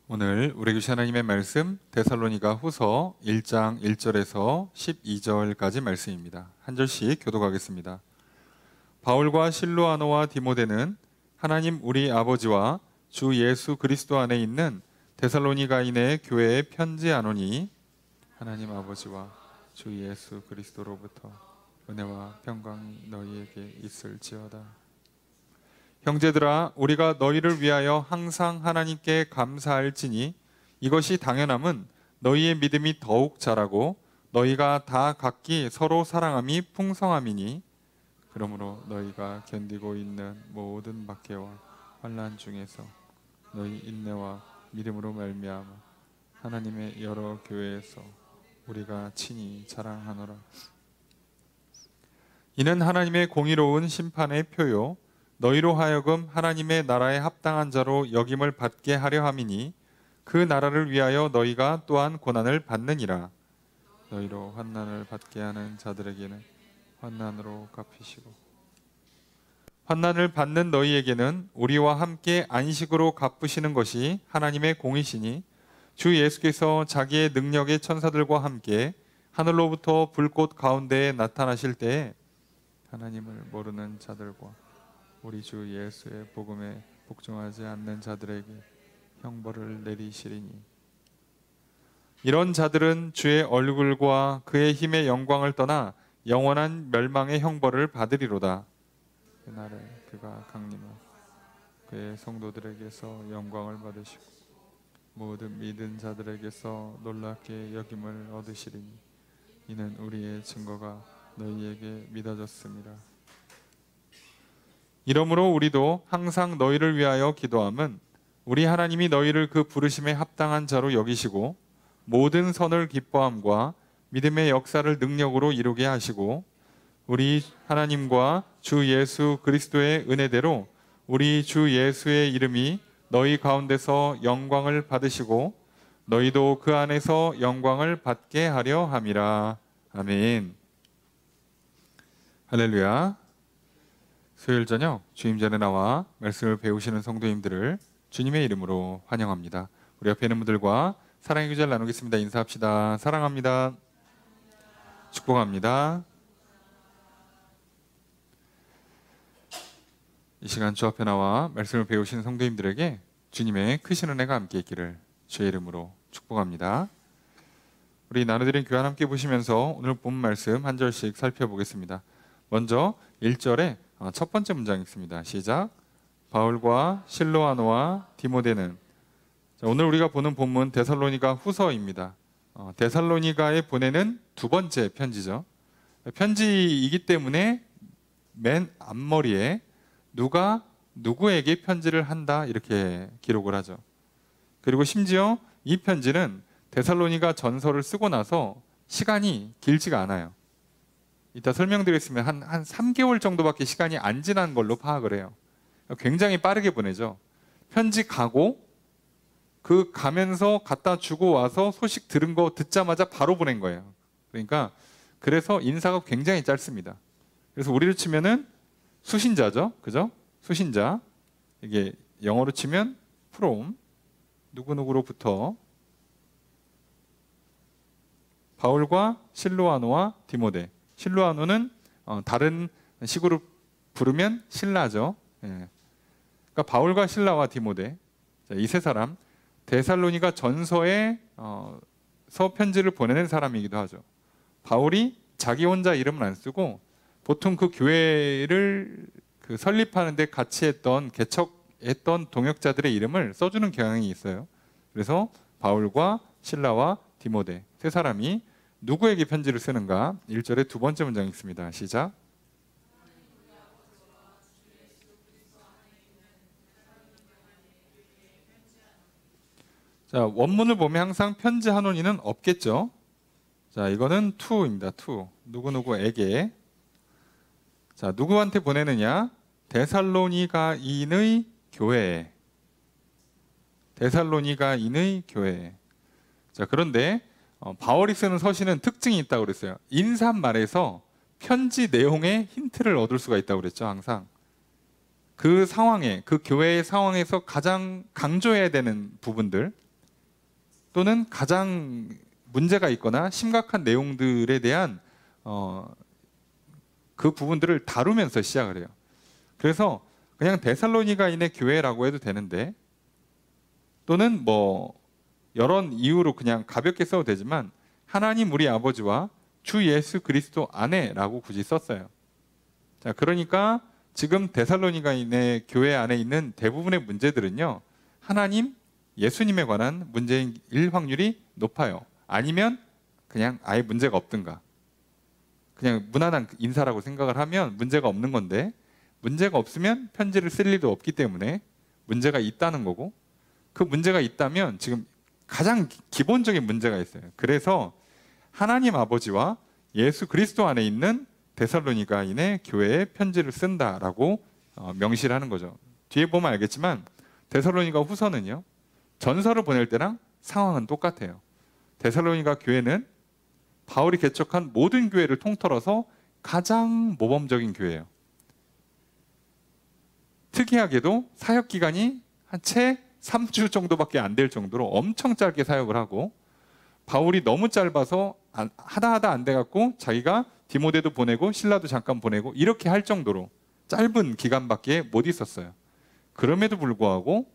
오늘 우리 교시 하나님의 말씀 데살로니가 후서 1장 1절에서 12절까지 말씀입니다. 한 절씩 교독하겠습니다. 바울과 실로아노와 디모데는 하나님 우리 아버지와 주 예수 그리스도 안에 있는 데살로니가인의 교회에 편지하노니 하나님 아버지와 주 예수 그리스도로부터 은혜와 평강이 너희에게 있을지어다. 형제들아, 우리가 너희를 위하여 항상 하나님께 감사할지니 이것이 당연함은 너희의 믿음이 더욱 자라고 너희가 다 각기 서로 사랑함이 풍성함이니, 그러므로 너희가 견디고 있는 모든 박해와 환난 중에서 너희 인내와 믿음으로 말미암아 하나님의 여러 교회에서 우리가 친히 자랑하노라. 이는 하나님의 공의로운 심판의 표요 너희로 하여금 하나님의 나라에 합당한 자로 여김을 받게 하려 함이니, 그 나라를 위하여 너희가 또한 고난을 받느니라. 너희로 환난을 받게 하는 자들에게는 환난으로 갚으시고 환난을 받는 너희에게는 우리와 함께 안식으로 갚으시는 것이 하나님의 공이시니, 주 예수께서 자기의 능력의 천사들과 함께 하늘로부터 불꽃 가운데에 나타나실 때에 하나님을 모르는 자들과 우리 주 예수의 복음에 복종하지 않는 자들에게 형벌을 내리시리니, 이런 자들은 주의 얼굴과 그의 힘의 영광을 떠나 영원한 멸망의 형벌을 받으리로다. 그날에 그가 강림하 그의 성도들에게서 영광을 받으시고 모든 믿은 자들에게서 놀랍게 여김을 얻으시리니, 이는 우리의 증거가 너희에게 믿어졌습니다. 이러므로 우리도 항상 너희를 위하여 기도함은 우리 하나님이 너희를 그 부르심에 합당한 자로 여기시고 모든 선을 기뻐함과 믿음의 역사를 능력으로 이루게 하시고, 우리 하나님과 주 예수 그리스도의 은혜대로 우리 주 예수의 이름이 너희 가운데서 영광을 받으시고 너희도 그 안에서 영광을 받게 하려 함이라. 아멘. 할렐루야. 수요일 저녁 주임 전에 나와 말씀을 배우시는 성도님들을 주님의 이름으로 환영합니다. 우리 옆에 있는 분들과 사랑의 교제를 나누겠습니다. 인사합시다. 사랑합니다. 축복합니다. 이 시간 주 앞에 나와 말씀을 배우시는 성도님들에게 주님의 크신 은혜가 함께 있기를 주의 이름으로 축복합니다. 우리 나누드린 교환 함께 보시면서 오늘 본 말씀 한 절씩 살펴보겠습니다. 먼저 1절에 첫 번째 문장 읽습니다. 시작. 바울과 실로아노와 디모데는. 오늘 우리가 보는 본문 데살로니가 후서입니다. 데살로니가에 보내는 두 번째 편지죠. 편지이기 때문에 맨 앞머리에 누가 누구에게 편지를 한다 이렇게 기록을 하죠. 그리고 심지어 이 편지는 데살로니가 전서를 쓰고 나서 시간이 길지가 않아요. 이따 설명드리겠으면 한 3개월 정도밖에 시간이 안 지난 걸로 파악을 해요. 굉장히 빠르게 보내죠. 편지 가고 그 가면서 갖다 주고 와서 소식 들은 거 듣자마자 바로 보낸 거예요. 그러니까 그래서 인사가 굉장히 짧습니다. 그래서 우리로 치면은 수신자죠. 그죠? 수신자. 이게 영어로 치면 from 누구누구로부터 바울과 실로아노와 디모데. 실로아노는 다른 식으로 부르면 신라죠. 예. 그러니까 바울과 실라와 디모데, 이 세 사람 데살로니가 전서에 서 편지를 보내는 사람이기도 하죠. 바울이 자기 혼자 이름은 안 쓰고 보통 그 교회를 설립하는 데 같이 했던 개척했던 동역자들의 이름을 써주는 경향이 있어요. 그래서 바울과 실라와 디모데 세 사람이 누구에게 편지를 쓰는가? 1절의 두 번째 문장 읽습니다. 시작. 자, 원문을 보면 항상 편지하노니는 없겠죠. 자, 이거는 to입니다. to. 누구누구에게. 자, 누구한테 보내느냐? 데살로니가인의 교회에. 데살로니가인의 교회에. 자, 그런데 바울이 쓰는 서신은 특징이 있다고 그랬어요. 인사말에서 편지 내용의 힌트를 얻을 수가 있다고 그랬죠. 항상 그 상황에, 그 교회의 상황에서 가장 강조해야 되는 부분들, 또는 가장 문제가 있거나 심각한 내용들에 대한 그 부분들을 다루면서 시작을 해요. 그래서 그냥 데살로니가인의 교회라고 해도 되는데, 또는 뭐 여러 이유로 그냥 가볍게 써도 되지만 하나님 우리 아버지와 주 예수 그리스도 안에라고 굳이 썼어요. 자, 그러니까 지금 데살로니가인의 교회 안에 있는 대부분의 문제들은요, 하나님, 예수님에 관한 문제일 확률이 높아요. 아니면 그냥 아예 문제가 없든가, 그냥 무난한 인사라고 생각을 하면 문제가 없는 건데, 문제가 없으면 편지를 쓸 일도 없기 때문에 문제가 있다는 거고, 그 문제가 있다면 지금 가장 기본적인 문제가 있어요. 그래서 하나님 아버지와 예수 그리스도 안에 있는 데살로니가인의 교회에 편지를 쓴다라고 명시를 하는 거죠. 뒤에 보면 알겠지만 데살로니가 후서는요, 전서를 보낼 때랑 상황은 똑같아요. 데살로니가 교회는 바울이 개척한 모든 교회를 통틀어서 가장 모범적인 교회예요. 특이하게도 사역 기간이 한 채 3주 정도밖에 안 될 정도로 엄청 짧게 사역을 하고, 바울이 너무 짧아서 하다 안 돼갖고 자기가 디모데도 보내고 실라도 잠깐 보내고 이렇게 할 정도로 짧은 기간밖에 못 있었어요. 그럼에도 불구하고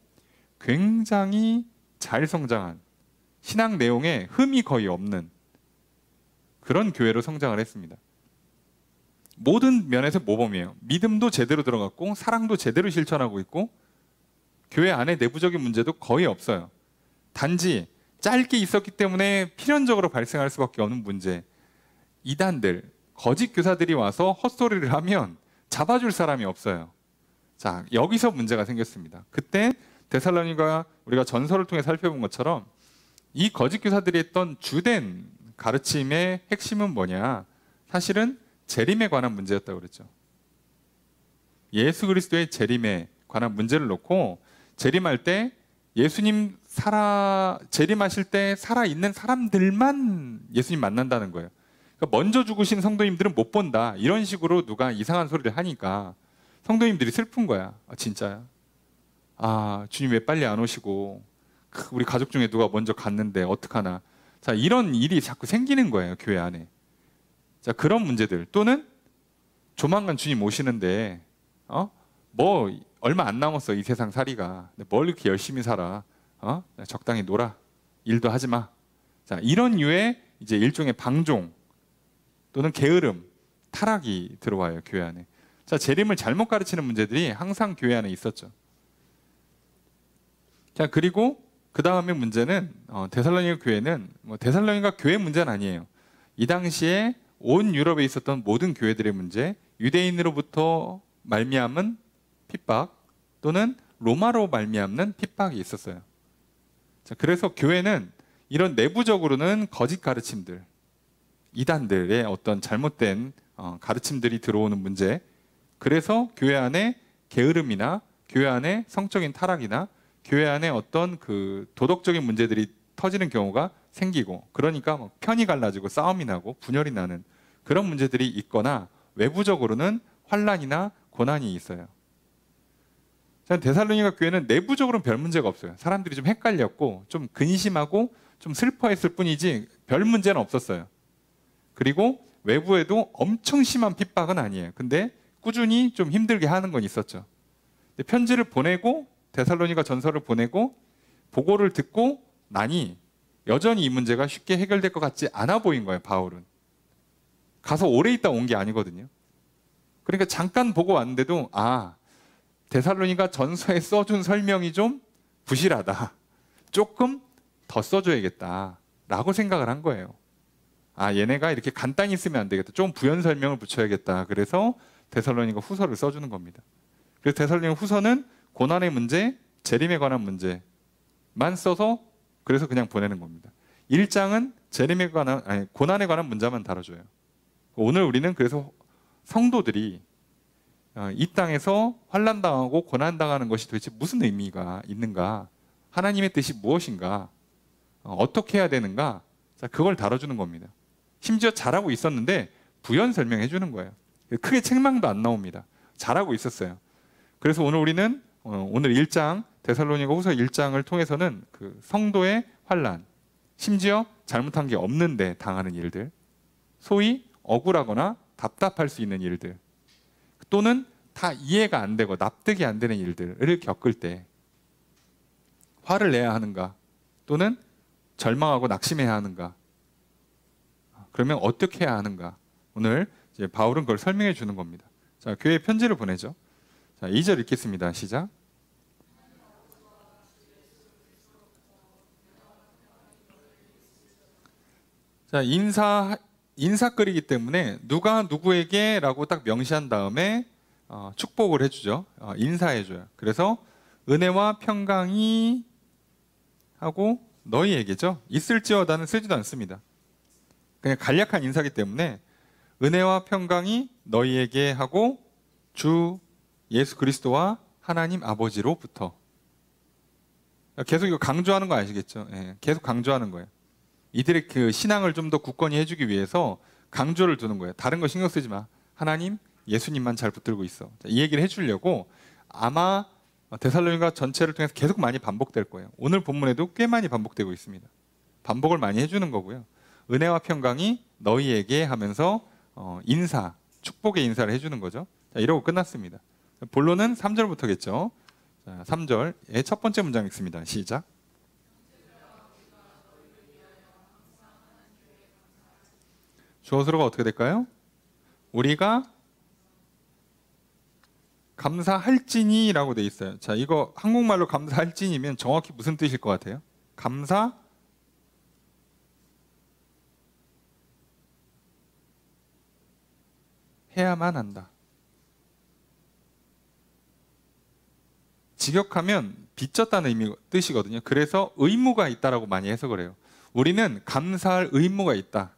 굉장히 잘 성장한, 신앙 내용에 흠이 거의 없는 그런 교회로 성장을 했습니다. 모든 면에서 모범이에요. 믿음도 제대로 들어갔고 사랑도 제대로 실천하고 있고 교회 안에 내부적인 문제도 거의 없어요. 단지 짧게 있었기 때문에 필연적으로 발생할 수밖에 없는 문제, 이단들, 거짓 교사들이 와서 헛소리를 하면 잡아줄 사람이 없어요. 자, 여기서 문제가 생겼습니다. 그때 데살로니가 우리가 전설을 통해 살펴본 것처럼 이 거짓 교사들이 했던 주된 가르침의 핵심은 뭐냐? 사실은 재림에 관한 문제였다고 그랬죠. 예수 그리스도의 재림에 관한 문제를 놓고, 재림할 때 예수님 재림하실 때 살아있는 사람들만 예수님 만난다는 거예요. 그러니까 먼저 죽으신 성도님들은 못 본다, 이런 식으로 누가 이상한 소리를 하니까 성도님들이 슬픈 거야. 아, 진짜야? 아, 주님 왜 빨리 안 오시고, 우리 가족 중에 누가 먼저 갔는데 어떡하나. 자, 이런 일이 자꾸 생기는 거예요, 교회 안에. 자, 그런 문제들, 또는 조만간 주님 오시는데 뭐 얼마 안 남았어, 이 세상 살이가. 뭘 이렇게 열심히 살아? 적당히 놀아, 일도 하지 마. 자, 이런 류의 이제 일종의 방종 또는 게으름, 타락이 들어와요, 교회 안에. 자, 재림을 잘못 가르치는 문제들이 항상 교회 안에 있었죠. 자, 그리고 그 다음에 문제는 데살로니가 교회는 데살로니가 교회 문제는 아니에요. 이 당시에 온 유럽에 있었던 모든 교회들의 문제, 유대인으로부터 말미암은 핍박 또는 로마로 말미암는 핍박이 있었어요. 자, 그래서 교회는 이런 내부적으로는 거짓 가르침들, 이단들의 어떤 잘못된 가르침들이 들어오는 문제, 그래서 교회 안에 게으름이나 교회 안에 성적인 타락이나 교회 안에 어떤 그 도덕적인 문제들이 터지는 경우가 생기고, 그러니까 편이 갈라지고 싸움이 나고 분열이 나는 그런 문제들이 있거나, 외부적으로는 환란이나 고난이 있어요. 데살로니가 교회는 내부적으로는 별 문제가 없어요. 사람들이 좀 헷갈렸고 좀 근심하고 좀 슬퍼했을 뿐이지 별 문제는 없었어요. 그리고 외부에도 엄청 심한 핍박은 아니에요. 근데 꾸준히 좀 힘들게 하는 건 있었죠. 근데 편지를 보내고, 데살로니가 전서를 보내고 보고를 듣고 나니 여전히 이 문제가 쉽게 해결될 것 같지 않아 보인 거예요. 바울은 가서 오래 있다 온 게 아니거든요. 그러니까 잠깐 보고 왔는데도 데살로니가 전서에 써준 설명이 좀 부실하다, 조금 더 써줘야겠다 라고 생각을 한 거예요. 얘네가 이렇게 간단히 쓰면 안 되겠다, 좀 부연 설명을 붙여야겠다. 그래서 데살로니가 후서를 써주는 겁니다. 그래서 데살로니가 후서는 고난의 문제, 재림에 관한 문제만 써서 그래서 그냥 보내는 겁니다. 1장은 재림에 관한, 고난에 관한 문제만 다뤄줘요. 오늘 우리는 그래서 성도들이 이 땅에서 환난당하고 고난당하는 것이 도대체 무슨 의미가 있는가, 하나님의 뜻이 무엇인가, 어떻게 해야 되는가, 자, 그걸 다뤄주는 겁니다. 심지어 잘하고 있었는데 부연 설명해 주는 거예요. 크게 책망도 안 나옵니다. 잘하고 있었어요. 그래서 오늘 우리는 오늘 1장, 데살로니가 후서 1장을 통해서는 그 성도의 환난, 심지어 잘못한 게 없는데 당하는 일들, 소위 억울하거나 답답할 수 있는 일들, 또는 다 이해가 안 되고 납득이 안 되는 일들을 겪을 때 화를 내야 하는가, 또는 절망하고 낙심해야 하는가, 그러면 어떻게 해야 하는가, 오늘 이제 바울은 그걸 설명해 주는 겁니다. 자, 교회에 편지를 보내죠. 자, 2절 읽겠습니다. 시작. 자, 인사글이기 때문에 누가 누구에게라고 딱 명시한 다음에 축복을 해주죠. 인사해줘요. 그래서 은혜와 평강이 하고 너희에게죠. 있을지어다는 쓰지도 않습니다. 그냥 간략한 인사기 때문에 은혜와 평강이 너희에게 하고 주 예수 그리스도와 하나님 아버지로부터. 계속 이거 강조하는 거 아시겠죠? 예, 계속 강조하는 거예요. 이들의 그 신앙을 좀 더 굳건히 해주기 위해서 강조를 두는 거예요. 다른 거 신경 쓰지 마. 하나님, 예수님만 잘 붙들고 있어. 자, 이 얘기를 해주려고 아마 데살로니가 전체를 통해서 계속 많이 반복될 거예요. 오늘 본문에도 꽤 많이 반복되고 있습니다. 반복을 많이 해주는 거고요. 은혜와 평강이 너희에게 하면서 인사, 축복의 인사를 해주는 거죠. 자, 이러고 끝났습니다. 본론은 3절부터겠죠. 자, 3절의 첫 번째 문장 읽습니다. 시작. 주어서로가 어떻게 될까요? 우리가 감사할지니라고 돼 있어요. 자, 이거 한국말로 감사할지니면 정확히 무슨 뜻일 것 같아요? 감사해야만 한다. 직역하면 빚졌다는 뜻이거든요. 그래서 의무가 있다라고 많이 해석을 해요. 우리는 감사할 의무가 있다.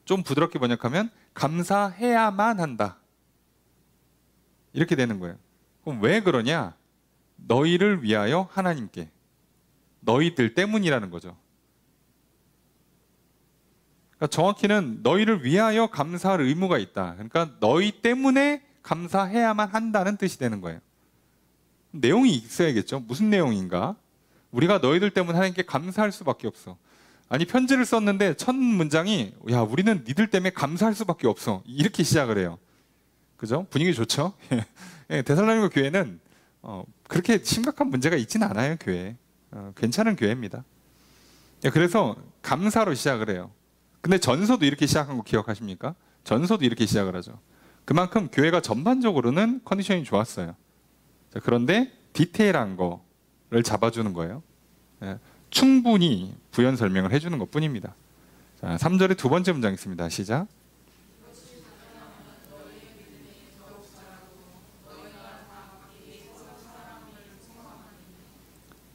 좀 부드럽게 번역하면 감사해야만 한다. 이렇게 되는 거예요. 그럼 왜 그러냐? 너희를 위하여 하나님께. 너희들 때문이라는 거죠. 그러니까 정확히는 너희를 위하여 감사할 의무가 있다. 그러니까 너희 때문에 감사해야만 한다는 뜻이 되는 거예요. 내용이 있어야겠죠. 무슨 내용인가? 우리가 너희들 때문에 하나님께 감사할 수밖에 없어. 아니, 편지를 썼는데 첫 문장이 야, 우리는 니들 때문에 감사할 수밖에 없어. 이렇게 시작을 해요. 그죠? 분위기 좋죠? 예, 데살로니가 교회는 그렇게 심각한 문제가 있지는 않아요. 교회. 괜찮은 교회입니다. 예, 그래서 감사로 시작을 해요. 근데 전서도 이렇게 시작한 거 기억하십니까? 전서도 이렇게 시작을 하죠. 그만큼 교회가 전반적으로는 컨디션이 좋았어요. 자, 그런데 디테일한 거를 잡아주는 거예요. 예, 충분히 부연 설명을 해주는 것 뿐입니다. 자, 3절의 두 번째 문장 있습니다. 시작.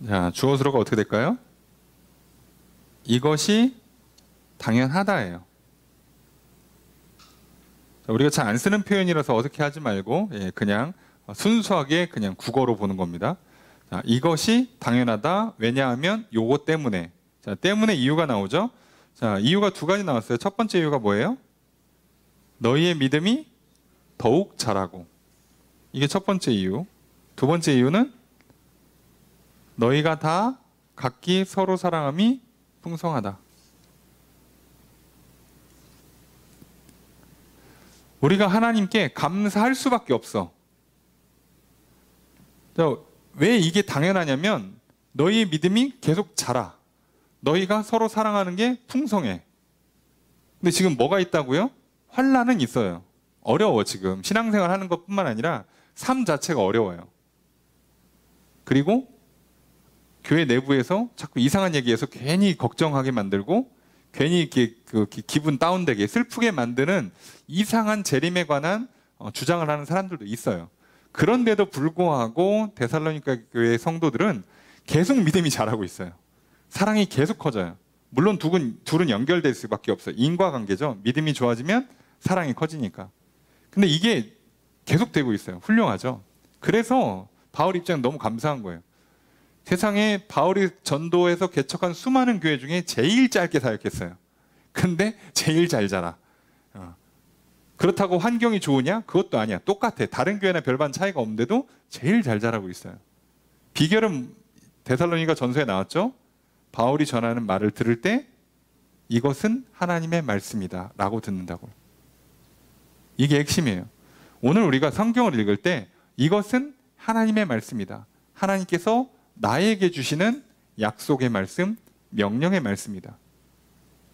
자, 주어서로가 어떻게 될까요? 이것이 당연하다예요. 자, 우리가 잘 안 쓰는 표현이라서 어떻게 하지 말고 그냥 순수하게 그냥 국어로 보는 겁니다. 자, 이것이 당연하다. 왜냐하면 요거 때문에. 자, 때문에 이유가 나오죠. 자, 이유가 두 가지 나왔어요. 첫 번째 이유가 뭐예요? 너희의 믿음이 더욱 자라고. 이게 첫 번째 이유. 두 번째 이유는 너희가 다 각기 서로 사랑함이 풍성하다. 우리가 하나님께 감사할 수밖에 없어. 왜 이게 당연하냐면 너희의 믿음이 계속 자라. 너희가 서로 사랑하는 게 풍성해. 근데 지금 뭐가 있다고요? 환난은 있어요. 어려워. 지금 신앙생활 하는 것뿐만 아니라 삶 자체가 어려워요. 그리고 교회 내부에서 자꾸 이상한 얘기해서 괜히 걱정하게 만들고 괜히 이렇게 기분 다운되게 슬프게 만드는 이상한 재림에 관한 주장을 하는 사람들도 있어요. 그런데도 불구하고 데살로니가 교회 성도들은 계속 믿음이 자라고 있어요. 사랑이 계속 커져요. 물론 둘은 연결될 수밖에 없어요. 인과관계죠. 믿음이 좋아지면 사랑이 커지니까. 근데 이게 계속 되고 있어요. 훌륭하죠. 그래서 바울 입장은 너무 감사한 거예요. 세상에 바울이 전도해서 개척한 수많은 교회 중에 제일 짧게 사역했어요. 근데 제일 잘 자라. 그렇다고 환경이 좋으냐? 그것도 아니야. 똑같아. 다른 교회나 별반 차이가 없는데도 제일 잘 자라고 있어요. 비결은 데살로니가 전서에 나왔죠. 바울이 전하는 말을 들을 때 이것은 하나님의 말씀이다 라고 듣는다고요. 이게 핵심이에요. 오늘 우리가 성경을 읽을 때 이것은 하나님의 말씀이다. 하나님께서 나에게 주시는 약속의 말씀, 명령의 말씀이다.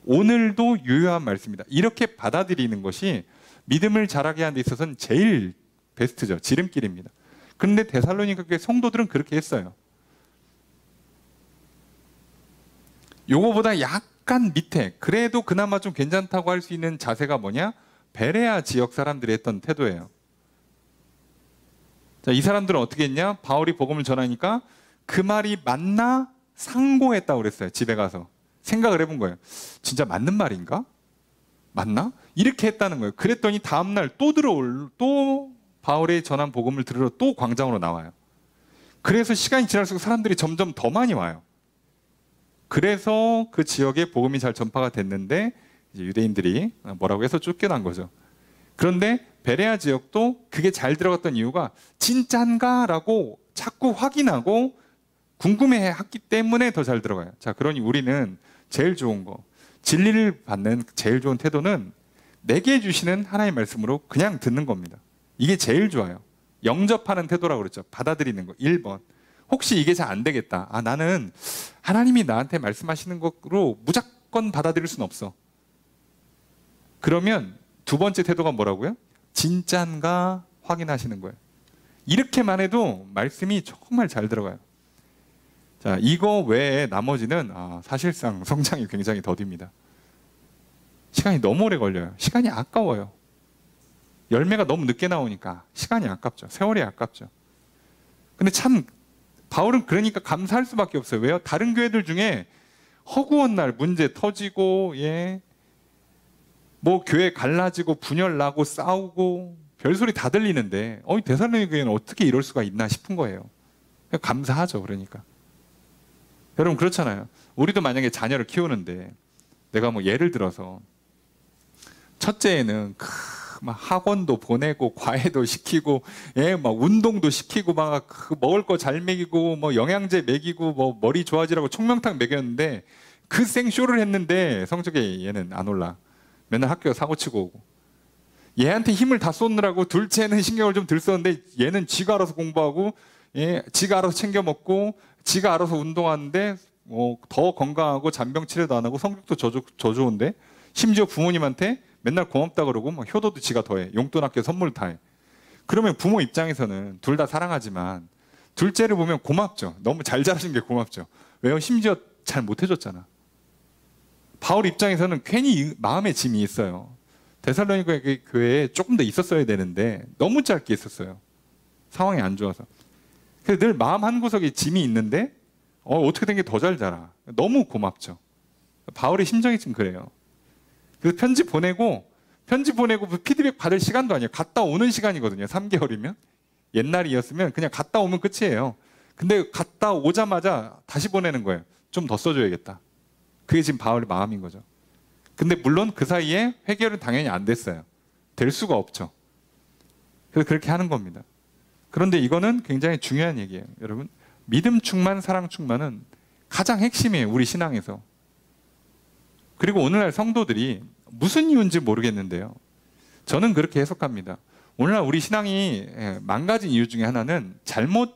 오늘도 유효한 말씀이다. 이렇게 받아들이는 것이 믿음을 자라게 하는 데 있어서는 제일 베스트죠. 지름길입니다. 그런데 데살로니가 교회 성도들은 그렇게 했어요. 요거보다 약간 밑에, 그래도 그나마 좀 괜찮다고 할 수 있는 자세가 뭐냐? 베레아 지역 사람들이 했던 태도예요. 자, 이 사람들은 어떻게 했냐? 바울이 복음을 전하니까 그 말이 맞나? 상고했다고 그랬어요. 집에 가서 생각을 해본 거예요. 진짜 맞는 말인가? 맞나? 이렇게 했다는 거예요. 그랬더니 다음날 또 바울의 전한 복음을 들으러 또 광장으로 나와요. 그래서 시간이 지날수록 사람들이 점점 더 많이 와요. 그래서 그 지역에 복음이 잘 전파가 됐는데 이제 유대인들이 뭐라고 해서 쫓겨난 거죠. 그런데 베레아 지역도 그게 잘 들어갔던 이유가 진짠가? 라고 자꾸 확인하고 궁금해했기 때문에 더 잘 들어가요. 자, 그러니 우리는 제일 좋은 거, 진리를 받는 제일 좋은 태도는 내게 주시는 하나님의 말씀으로 그냥 듣는 겁니다. 이게 제일 좋아요. 영접하는 태도라고 그랬죠. 받아들이는 거. 1번. 혹시 이게 잘 안 되겠다. 아, 나는 하나님이 나한테 말씀하시는 것으로 무조건 받아들일 수는 없어. 그러면 두 번째 태도가 뭐라고요? 진짠가 확인하시는 거예요. 이렇게만 해도 말씀이 정말 잘 들어가요. 자, 이거 외에 나머지는 사실상 성장이 굉장히 더딥니다. 시간이 너무 오래 걸려요. 시간이 아까워요. 열매가 너무 늦게 나오니까 시간이 아깝죠. 세월이 아깝죠. 근데 참 바울은 그러니까 감사할 수밖에 없어요. 왜요? 다른 교회들 중에 허구한 날 문제 터지고, 뭐 교회 갈라지고 분열 나고 싸우고 별소리 다 들리는데 데살로니가 교회는 어떻게 이럴 수가 있나 싶은 거예요. 감사하죠. 그러니까 여러분 그렇잖아요. 우리도 만약에 자녀를 키우는데 내가 뭐 예를 들어서 첫째에는 막 학원도 보내고 과외도 시키고 막 운동도 시키고 막 먹을 거 잘 먹이고 뭐 영양제 먹이고 뭐 머리 좋아지라고 총명탕 먹였는데 그 생쇼를 했는데 성적에 얘는 안 올라. 맨날 학교 사고 치고 오고. 얘한테 힘을 다 쏟느라고 둘째는 신경을 좀 덜 썼는데 얘는 지가 알아서 공부하고 지가 알아서 챙겨 먹고 지가 알아서 운동하는데 더 건강하고 잔병 치료도 안 하고 성적도 저 좋은데 심지어 부모님한테 맨날 고맙다 그러고 막 효도도 지가 더해. 용돈 아껴 선물 다 해. 그러면 부모 입장에서는 둘 다 사랑하지만 둘째를 보면 고맙죠. 너무 잘 자라신 게 고맙죠. 왜요? 심지어 잘 못해줬잖아. 바울 입장에서는 괜히 마음의 짐이 있어요. 데살로니가 교회에 조금 더 있었어야 되는데 너무 짧게 있었어요. 상황이 안 좋아서. 그래서 늘 마음 한구석에 짐이 있는데 어떻게 된 게 더 잘 자라. 너무 고맙죠. 바울의 심정이 좀 그래요. 그래서 편지 보내고 피드백 받을 시간도 아니에요. 갔다 오는 시간이거든요. 3개월이면. 옛날이었으면 그냥 갔다 오면 끝이에요. 근데 갔다 오자마자 다시 보내는 거예요. 좀 더 써줘야겠다. 그게 지금 바울의 마음인 거죠. 근데 물론 그 사이에 해결은 당연히 안 됐어요. 될 수가 없죠. 그래서 그렇게 하는 겁니다. 그런데 이거는 굉장히 중요한 얘기예요. 여러분, 믿음 충만, 사랑 충만은 가장 핵심이에요. 우리 신앙에서. 그리고 오늘날 성도들이 무슨 이유인지 모르겠는데요. 저는 그렇게 해석합니다. 오늘날 우리 신앙이 망가진 이유 중에 하나는 잘못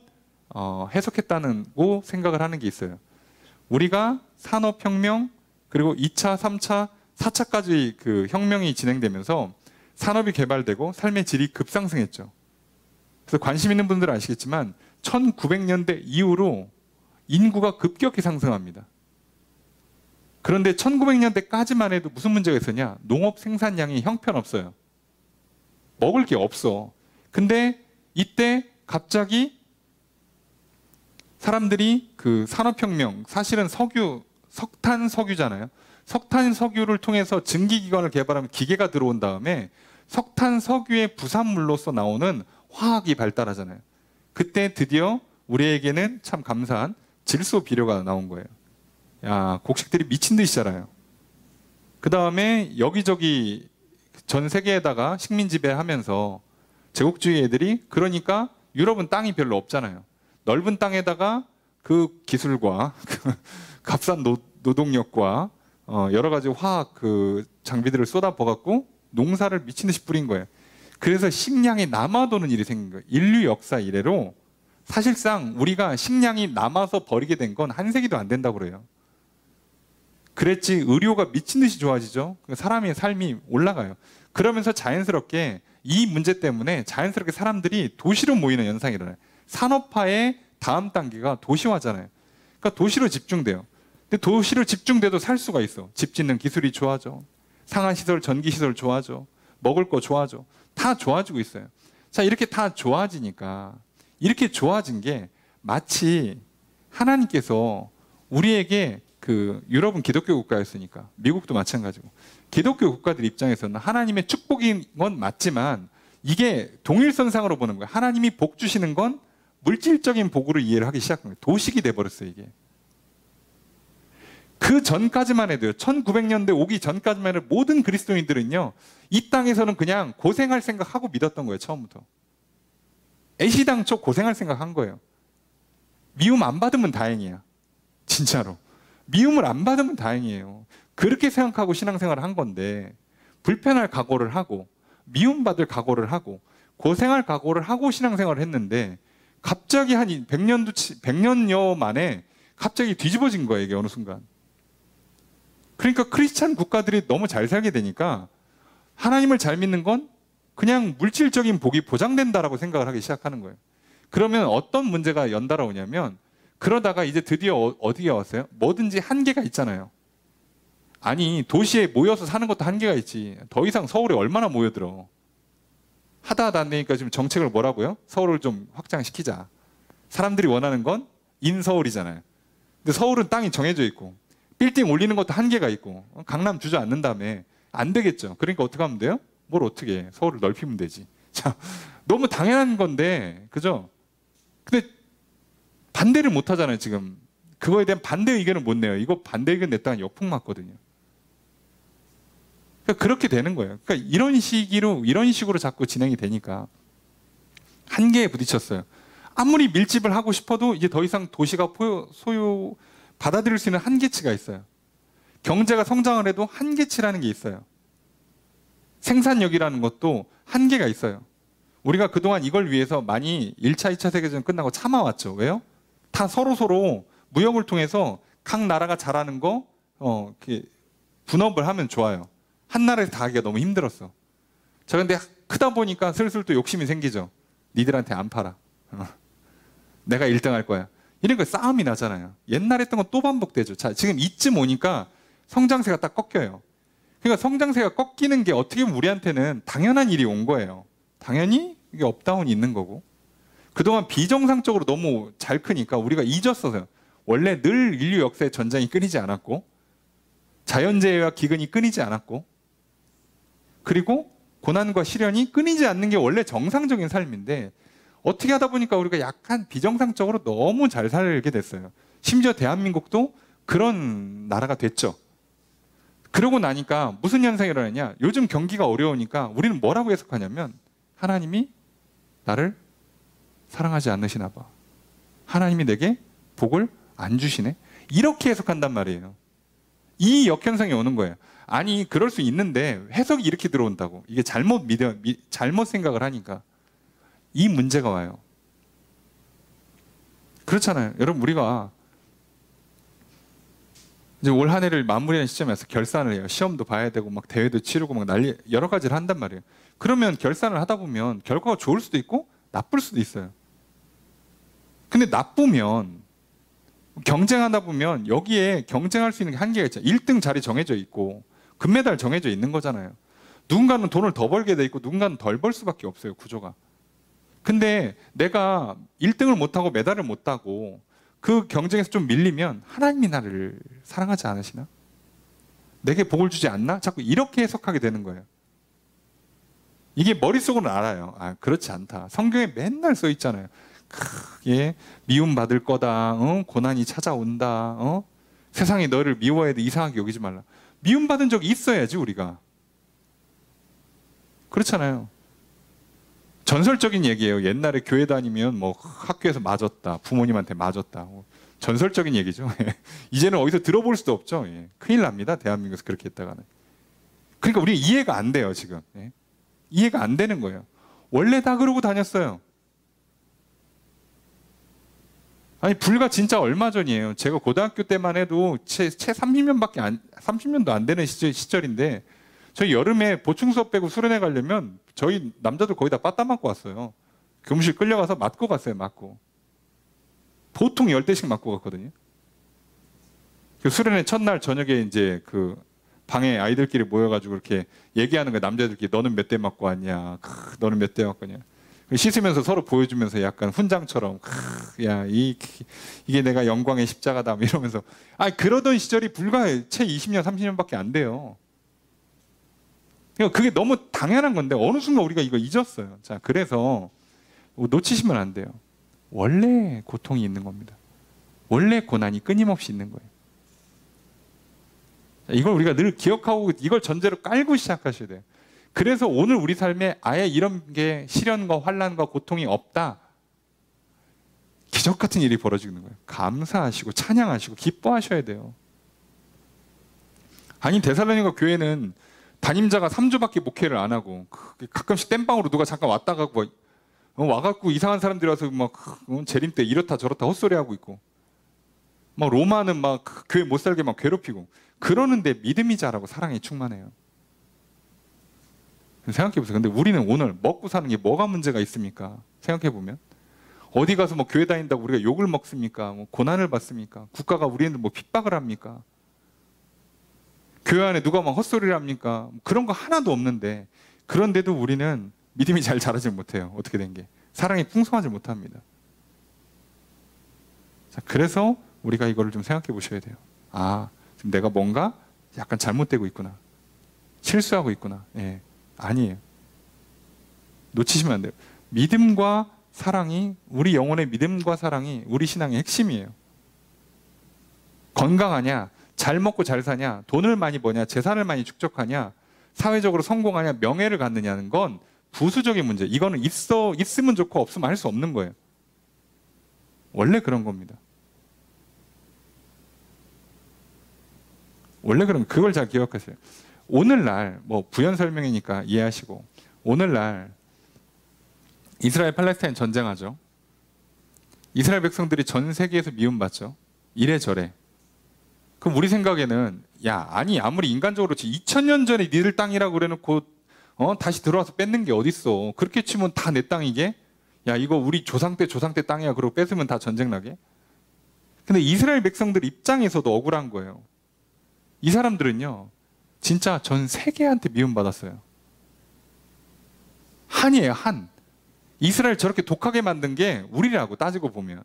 해석했다고 생각을 하는 게 있어요. 우리가 산업혁명, 그리고 2차, 3차, 4차까지 그 혁명이 진행되면서 산업이 개발되고 삶의 질이 급상승했죠. 그래서 관심 있는 분들은 아시겠지만 1900년대 이후로 인구가 급격히 상승합니다. 그런데 1900년대까지만 해도 무슨 문제가 있었냐? 농업 생산량이 형편없어요. 먹을 게 없어. 근데 이때 갑자기 사람들이 그 산업혁명, 사실은 석탄 석유잖아요. 석탄 석유를 통해서 증기기관을 개발하면 기계가 들어온 다음에 석탄 석유의 부산물로서 나오는 화학이 발달하잖아요. 그때 드디어 우리에게는 참 감사한 질소 비료가 나온 거예요. 야, 곡식들이 미친 듯이 자라요. 그 다음에 여기저기 전 세계에다가 식민 지배하면서 제국주의 애들이, 그러니까 유럽은 땅이 별로 없잖아요. 넓은 땅에다가 그 기술과 값싼 노동력과 여러 가지 화학 그 장비들을 쏟아부어갖고 농사를 미친 듯이 뿌린 거예요. 그래서 식량이 남아도는 일이 생긴 거예요. 인류 역사 이래로 사실상 우리가 식량이 남아서 버리게 된 건 한 세기도 안 된다고 그래요. 그랬지 의료가 미친 듯이 좋아지죠. 사람의 삶이 올라가요. 그러면서 자연스럽게 이 문제 때문에 자연스럽게 사람들이 도시로 모이는 현상이 일어나요. 산업화의 다음 단계가 도시화잖아요. 그러니까 도시로 집중돼요. 근데 도시로 집중돼도 살 수가 있어. 집 짓는 기술이 좋아져. 상하시설, 전기시설 좋아져. 먹을 거 좋아져. 다 좋아지고 있어요. 자, 이렇게 다 좋아지니까 이렇게 좋아진 게 마치 하나님께서 우리에게 그 유럽은 기독교 국가였으니까 미국도 마찬가지고 기독교 국가들 입장에서는 하나님의 축복인 건 맞지만 이게 동일선상으로 보는 거예요. 하나님이 복 주시는 건 물질적인 복으로 이해를 하기 시작한 거예요. 도식이 돼버렸어요, 이게. 그 전까지만 해도요, 1900년대 오기 전까지만 해도 모든 그리스도인들은요, 이 땅에서는 그냥 고생할 생각하고 믿었던 거예요, 처음부터. 애시당초 고생할 생각한 거예요. 미움 안 받으면 다행이야. 진짜로. 미움을 안 받으면 다행이에요. 그렇게 생각하고 신앙생활을 한 건데, 불편할 각오를 하고, 미움받을 각오를 하고, 고생할 각오를 하고 신앙생활을 했는데, 갑자기 한 100년여 만에 갑자기 뒤집어진 거예요, 이게 어느 순간. 그러니까 크리스찬 국가들이 너무 잘 살게 되니까 하나님을 잘 믿는 건 그냥 물질적인 복이 보장된다라고 생각을 하기 시작하는 거예요. 그러면 어떤 문제가 연달아 오냐면 그러다가 이제 드디어 어디에 왔어요? 뭐든지 한계가 있잖아요. 아니 도시에 모여서 사는 것도 한계가 있지. 더 이상 서울에 얼마나 모여들어. 하다 안 되니까 지금 정책을 뭐라고요? 서울을 좀 확장시키자. 사람들이 원하는 건 인서울이잖아요. 근데 서울은 땅이 정해져 있고 빌딩 올리는 것도 한계가 있고 강남 주저앉는 다음에 안 되겠죠. 그러니까 어떻게 하면 돼요? 뭘 어떻게 해. 서울을 넓히면 되지. 자, 너무 당연한 건데 그죠? 근데 반대를 못 하잖아요, 지금. 그거에 대한 반대 의견을 못 내요. 이거 반대 의견 냈다가 역풍 맞거든요. 그러니까 그렇게 되는 거예요. 그러니까 이런 식으로 자꾸 진행이 되니까 한계에 부딪혔어요. 아무리 밀집을 하고 싶어도 이제 더 이상 도시가 받아들일 수 있는 한계치가 있어요. 경제가 성장을 해도 한계치라는 게 있어요. 생산력이라는 것도 한계가 있어요. 우리가 그동안 이걸 위해서 많이 1차, 2차 세계대전 끝나고 참아왔죠. 왜요? 다 서로 무역을 통해서 각 나라가 잘하는 거 이렇게 분업을 하면 좋아요. 한 나라에서 다 하기가 너무 힘들었어. 자, 근데 크다 보니까 슬슬 또 욕심이 생기죠. 니들한테 안 팔아. 내가 1등 할 거야. 이런 거 싸움이 나잖아요. 옛날에 했던 건 또 반복되죠. 자, 지금 이쯤 오니까 성장세가 딱 꺾여요. 그러니까 성장세가 꺾이는 게 어떻게 보면 우리한테는 당연한 일이 온 거예요. 당연히 이게 업다운이 있는 거고. 그동안 비정상적으로 너무 잘 크니까 우리가 잊었어요. 원래 늘 인류 역사의 전쟁이 끊이지 않았고 자연재해와 기근이 끊이지 않았고 그리고 고난과 시련이 끊이지 않는 게 원래 정상적인 삶인데 어떻게 하다 보니까 우리가 약간 비정상적으로 너무 잘 살게 됐어요. 심지어 대한민국도 그런 나라가 됐죠. 그러고 나니까 무슨 현상이 일어나냐. 요즘 경기가 어려우니까 우리는 뭐라고 해석하냐면 하나님이 나를 사랑하지 않으시나 봐. 하나님이 내게 복을 안 주시네. 이렇게 해석한단 말이에요. 이 역현상이 오는 거예요. 아니 그럴 수 있는데 해석이 이렇게 들어온다고. 이게 잘못 생각을 하니까 이 문제가 와요. 그렇잖아요. 여러분 우리가 이제 올 한 해를 마무리하는 시점에서 결산을 해요. 시험도 봐야 되고 막 대회도 치르고 막 난리 여러 가지를 한단 말이에요. 그러면 결산을 하다 보면 결과가 좋을 수도 있고 나쁠 수도 있어요. 근데 나쁘면 경쟁하다 보면 여기에 경쟁할 수 있는 게 한계가 있잖아요. 1등 자리 정해져 있고 금메달 정해져 있는 거잖아요. 누군가는 돈을 더 벌게 돼 있고 누군가는 덜 벌 수밖에 없어요. 구조가. 근데 내가 1등을 못하고 메달을 못 따고 그 경쟁에서 좀 밀리면 하나님이 나를 사랑하지 않으시나? 내게 복을 주지 않나? 자꾸 이렇게 해석하게 되는 거예요. 이게 머릿속으로는 알아요. 아, 그렇지 않다. 성경에 맨날 써 있잖아요. 예, 미움받을 거다. 고난이 찾아온다. 세상이 너를 미워해도 이상하게 여기지 말라. 미움받은 적이 있어야지 우리가. 그렇잖아요. 전설적인 얘기예요. 옛날에 교회 다니면 뭐 학교에서 맞았다. 부모님한테 맞았다. 전설적인 얘기죠. 이제는 어디서 들어볼 수도 없죠. 예. 큰일 납니다. 대한민국에서 그렇게 했다가는. 그러니까 우리 이해가 안 돼요, 지금. 예. 이해가 안 되는 거예요. 원래 다 그러고 다녔어요. 아니, 불과 진짜 얼마 전이에요. 제가 고등학교 때만 해도 채 30년도 안 되는 시절인데, 저희 여름에 보충 수업 빼고 수련회 가려면 저희 남자들 거의 다 빠따 맞고 왔어요. 교무실 끌려가서 맞고 갔어요, 맞고. 보통 10대씩 맞고 갔거든요. 그 수련회 첫날 저녁에 이제 그 방에 아이들끼리 모여가지고 이렇게 얘기하는 거예요. 남자들끼리 너는 몇 대 맞고 왔냐, 너는 몇 대 맞고 왔냐. 씻으면서 서로 보여주면서 약간 훈장처럼, 야, 이게 내가 영광의 십자가다 이러면서. 그러던 시절이 불과 채 20년, 30년밖에 안 돼요. 그러니까 그게 너무 당연한 건데 어느 순간 우리가 이거 잊었어요. 자, 그래서 놓치시면 안 돼요. 원래 고통이 있는 겁니다. 원래 고난이 끊임없이 있는 거예요. 이걸 우리가 늘 기억하고 이걸 전제로 깔고 시작하셔야 돼요. 그래서 오늘 우리 삶에 아예 이런 게 시련과 환난과 고통이 없다. 기적 같은 일이 벌어지는 거예요. 감사하시고 찬양하시고 기뻐하셔야 돼요. 아니, 데살로니가 교회는 담임자가 3주밖에 목회를 안 하고 가끔씩 땜빵으로 누가 잠깐 왔다 가고 와갖고 이상한 사람들이 와서 막 재림 때 이렇다 저렇다 헛소리하고 있고, 막 로마는 막 교회 못 살게 막 괴롭히고 그러는데 믿음이 자라고 사랑이 충만해요. 생각해보세요. 근데 우리는 오늘 먹고 사는 게 뭐가 문제가 있습니까? 생각해보면 어디 가서 뭐 교회 다닌다고 우리가 욕을 먹습니까? 뭐 고난을 받습니까? 국가가 우리는 뭐 핍박을 합니까? 교회 안에 누가 막 헛소리를 합니까? 그런 거 하나도 없는데, 그런데도 우리는 믿음이 잘 자라지 못해요. 어떻게 된 게? 사랑이 풍성하지 못합니다. 자, 그래서 우리가 이거를 좀 생각해 보셔야 돼요. 지금 내가 뭔가 약간 잘못되고 있구나. 실수하고 있구나. 예. 아니에요. 놓치시면 안 돼요. 믿음과 사랑이, 우리 영혼의 믿음과 사랑이 우리 신앙의 핵심이에요. 건강하냐, 잘 먹고 잘 사냐, 돈을 많이 버냐, 재산을 많이 축적하냐, 사회적으로 성공하냐, 명예를 갖느냐는 건 부수적인 문제. 이거는 있으면 좋고 없으면 할 수 없는 거예요. 원래 그런 겁니다. 원래 그럼 그걸 잘 기억하세요. 오늘날 뭐 부연 설명이니까 이해하시고, 오늘날 이스라엘 팔레스타인 전쟁하죠. 이스라엘 백성들이 전 세계에서 미움받죠. 이래저래. 그럼 우리 생각에는 아니 아무리 인간적으로 2000년 전에 니들 땅이라고 그래놓고 다시 들어와서 뺏는 게 어딨어. 그렇게 치면 다 내 땅이게? 이거 우리 조상 때 땅이야. 그러고 뺏으면 다 전쟁 나게? 근데 이스라엘 백성들 입장에서도 억울한 거예요. 이 사람들은요, 진짜 전 세계한테 미움받았어요. 한이에요, 한. 이스라엘 저렇게 독하게 만든 게 우리라고 따지고 보면.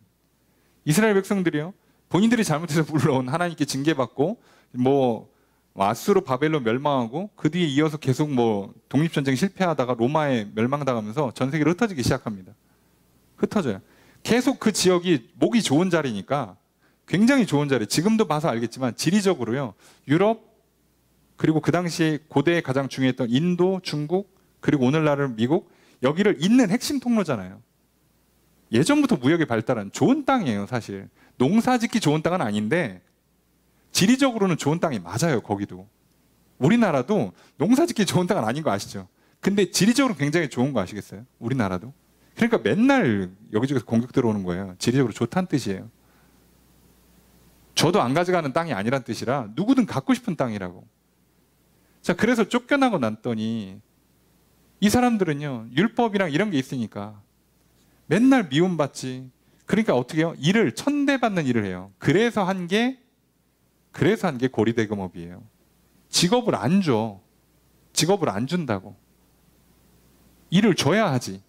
이스라엘 백성들이요, 본인들이 잘못해서 물론 하나님께 징계받고 뭐 아수르 바벨론 멸망하고 그 뒤에 이어서 계속 뭐 독립전쟁 실패하다가 로마에 멸망당하면서 전 세계로 흩어지기 시작합니다. 흩어져요. 계속 그 지역이 목이 좋은 자리니까, 굉장히 좋은 자리, 지금도 봐서 알겠지만 지리적으로요, 유럽, 그리고 그 당시 고대에 가장 중요했던 인도, 중국, 그리고 오늘날은 미국, 여기를 잇는 핵심 통로잖아요. 예전부터 무역이 발달한 좋은 땅이에요. 사실 농사 짓기 좋은 땅은 아닌데 지리적으로는 좋은 땅이 맞아요. 거기도. 우리나라도 농사 짓기 좋은 땅은 아닌 거 아시죠? 근데 지리적으로 굉장히 좋은 거 아시겠어요? 우리나라도. 그러니까 맨날 여기저기서 공격 들어오는 거예요. 지리적으로 좋다는 뜻이에요. 저도 안 가져가는 땅이 아니란 뜻이라 누구든 갖고 싶은 땅이라고. 자, 그래서 쫓겨나고 났더니 이 사람들은요, 율법이랑 이런 게 있으니까 맨날 미움받지. 그러니까 어떻게 해요? 일을 천대받는 일을 해요. 그래서 한 게 고리대금업이에요. 직업을 안 줘. 직업을 안 준다고. 일을 줘야 하지.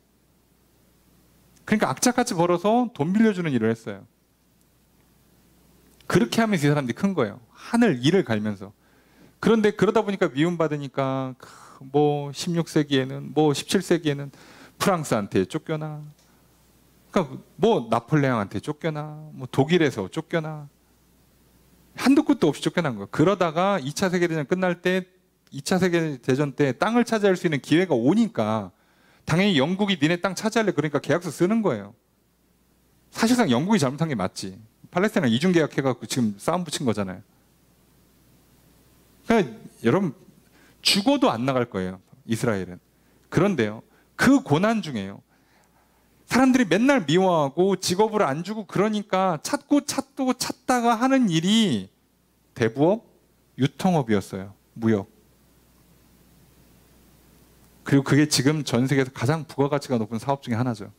그러니까 악착같이 벌어서 돈 빌려주는 일을 했어요. 그렇게 하면서 이 사람들이 큰 거예요. 하늘 일을 갈면서. 그런데 그러다 보니까 미움받으니까 뭐 16세기에는 뭐 17세기에는 프랑스한테 쫓겨나. 그러니까 뭐 나폴레옹한테 쫓겨나. 뭐 독일에서 쫓겨나. 한도 끝도 없이 쫓겨난 거예요. 그러다가 2차 세계대전 끝날 때 2차 세계대전 때 땅을 차지할 수 있는 기회가 오니까 당연히 영국이 니네 땅 차지할래. 그러니까 계약서 쓰는 거예요. 사실상 영국이 잘못한 게 맞지. 팔레스타인이랑 이중계약해갖고 지금 싸움 붙인 거잖아요. 그러니까 여러분 죽어도 안 나갈 거예요, 이스라엘은. 그런데요, 그 고난 중에요, 사람들이 맨날 미워하고 직업을 안 주고 그러니까 찾다가 하는 일이 대부업, 유통업이었어요. 무역. 그리고 그게 지금 전 세계에서 가장 부가가치가 높은 사업 중에 하나죠.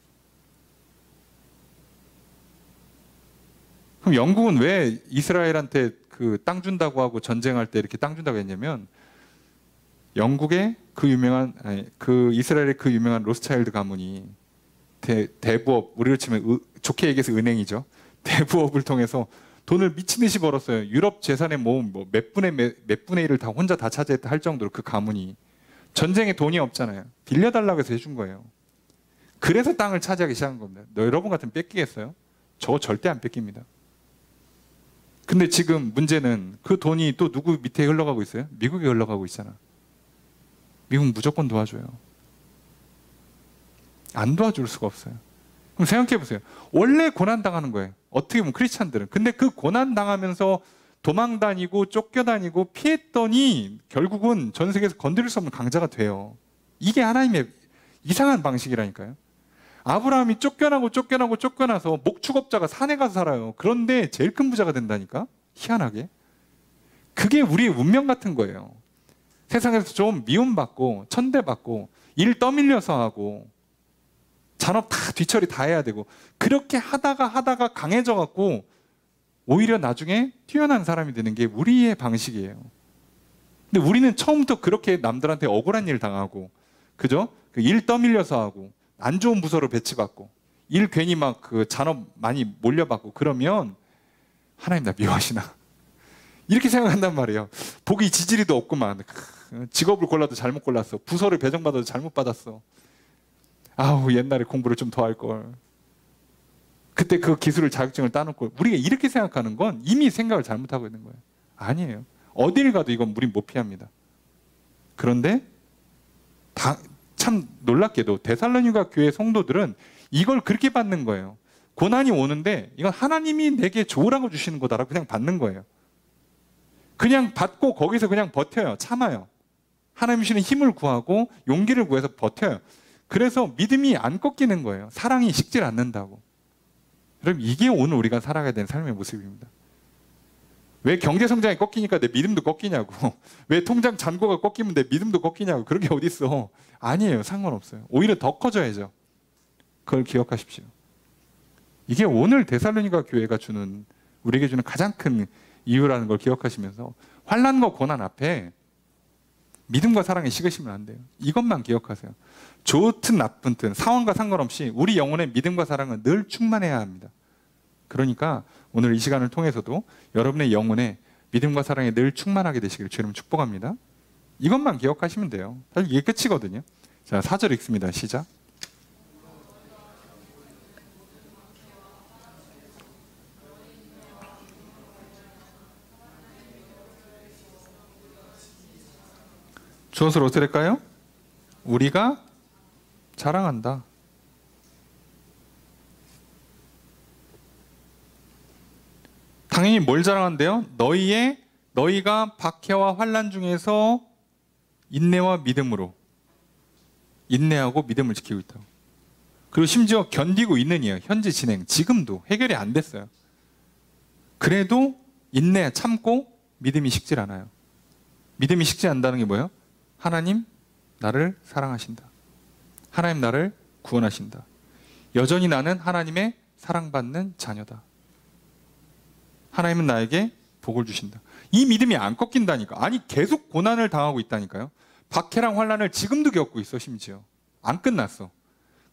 그럼 영국은 왜 이스라엘한테 그 땅 준다고 하고 전쟁할 때 이렇게 땅 준다고 했냐면, 영국의 그 이스라엘의 그 유명한 로스차일드 가문이 대부업, 우리로 치면 좋게 얘기해서 은행이죠. 대부업을 통해서 돈을 미친 듯이 벌었어요. 유럽 재산의 모음 몇 분의 1을 다 혼자 다 차지했다 할 정도로 그 가문이. 전쟁에 돈이 없잖아요. 빌려달라고 해서 해준 거예요. 그래서 땅을 차지하기 시작한 겁니다. 여러분 같으면 뺏기겠어요? 저 절대 안 뺏깁니다. 근데 지금 문제는 그 돈이 또 누구 밑에 흘러가고 있어요? 미국에 흘러가고 있잖아. 미국 무조건 도와줘요. 안 도와줄 수가 없어요. 그럼 생각해 보세요. 원래 고난당하는 거예요. 어떻게 보면 크리스찬들은. 근데 그 고난당하면서 도망다니고 쫓겨다니고 피했더니 결국은 전 세계에서 건드릴 수 없는 강자가 돼요. 이게 하나님의 이상한 방식이라니까요. 아브라함이 쫓겨나서 목축업자가 산에 가서 살아요. 그런데 제일 큰 부자가 된다니까? 희한하게. 그게 우리의 운명 같은 거예요. 세상에서 좀 미움받고 천대받고 일 떠밀려서 하고 잔업 다 뒤처리 다 해야 되고 그렇게 하다가 강해져 갖고 오히려 나중에 뛰어난 사람이 되는 게 우리의 방식이에요. 근데 우리는 처음부터 그렇게 남들한테 억울한 일 당하고, 그죠? 일 떠밀려서 하고 안 좋은 부서로 배치받고 일 괜히 막 그 잔업 많이 몰려받고 그러면 하나님 나 미워하시나? 이렇게 생각한단 말이에요. 복이 지지리도 없구만. 직업을 골라도 잘못 골랐어. 부서를 배정받아도 잘못 받았어. 아우 옛날에 공부를 좀 더 할 걸. 그때 그 기술을 자격증을 따놓을 걸. 우리가 이렇게 생각하는 건 이미 생각을 잘못하고 있는 거예요. 아니에요. 어딜 가도 이건 우린 못 피합니다. 그런데 참 놀랍게도 데살로니가 교회 성도들은 이걸 그렇게 받는 거예요. 고난이 오는데 이건 하나님이 내게 좋으라고 주시는 거다라고 그냥 받는 거예요. 그냥 받고 거기서 그냥 버텨요. 참아요. 하나님 주시는 힘을 구하고 용기를 구해서 버텨요. 그래서 믿음이 안 꺾이는 거예요. 사랑이 식질 않는다고. 여러분 이게 오늘 우리가 살아가야 되는 삶의 모습입니다. 왜 경제 성장이 꺾이니까 내 믿음도 꺾이냐고. 왜 통장 잔고가 꺾이면 내 믿음도 꺾이냐고. 그런 게 어딨어. 아니에요. 상관없어요. 오히려 더 커져야죠. 그걸 기억하십시오. 이게 오늘 데살로니가 교회가 우리에게 주는 가장 큰 이유라는 걸 기억하시면서 환난과 고난 앞에 믿음과 사랑이 식으시면 안 돼요. 이것만 기억하세요. 좋든 나쁘든 상황과 상관없이 우리 영혼의 믿음과 사랑은 늘 충만해야 합니다. 그러니까 오늘 이 시간을 통해서도 여러분의 영혼에 믿음과 사랑이 늘 충만하게 되시기를 주님 축복합니다. 이것만 기억하시면 돼요. 사실 이게 끝이거든요. 자, 4절 읽습니다. 시작. 주엇을 어찌할까요? 우리가 자랑한다. 당연히 뭘 자랑한대요? 너희가 박해와 환난 중에서 인내와 믿음으로 인내하고 믿음을 지키고 있다고. 그리고 심지어 견디고 있느니요. 현재 진행, 지금도 해결이 안 됐어요. 그래도 인내, 참고 믿음이 식질 않아요. 믿음이 식지 않는다는 게 뭐예요? 하나님 나를 사랑하신다. 하나님 나를 구원하신다. 여전히 나는 하나님의 사랑받는 자녀다. 하나님은 나에게 복을 주신다. 이 믿음이 안 꺾인다니까. 아니 계속 고난을 당하고 있다니까요. 박해랑 환난을 지금도 겪고 있어. 심지어 안 끝났어.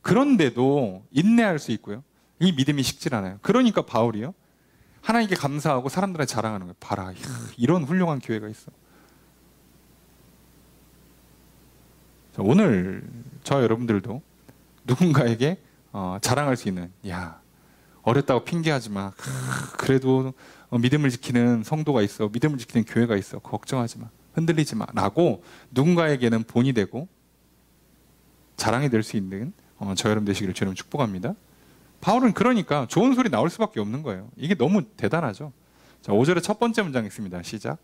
그런데도 인내할 수 있고요. 이 믿음이 식질 않아요. 그러니까 바울이요, 하나님께 감사하고 사람들한테 자랑하는 거예요. 봐라, 이런 훌륭한 교회가 있어. 오늘 저 여러분들도 누군가에게 자랑할 수 있는, 야 어렸다고 핑계하지 마. 그래도 믿음을 지키는 성도가 있어. 믿음을 지키는 교회가 있어. 걱정하지 마. 흔들리지 마. 라고 누군가에게는 본이 되고 자랑이 될 수 있는 저 여러분 되시기를 주님 축복합니다. 바울은 그러니까 좋은 소리 나올 수밖에 없는 거예요. 이게 너무 대단하죠. 자, 5절의 첫 번째 문장 있습니다. 시작.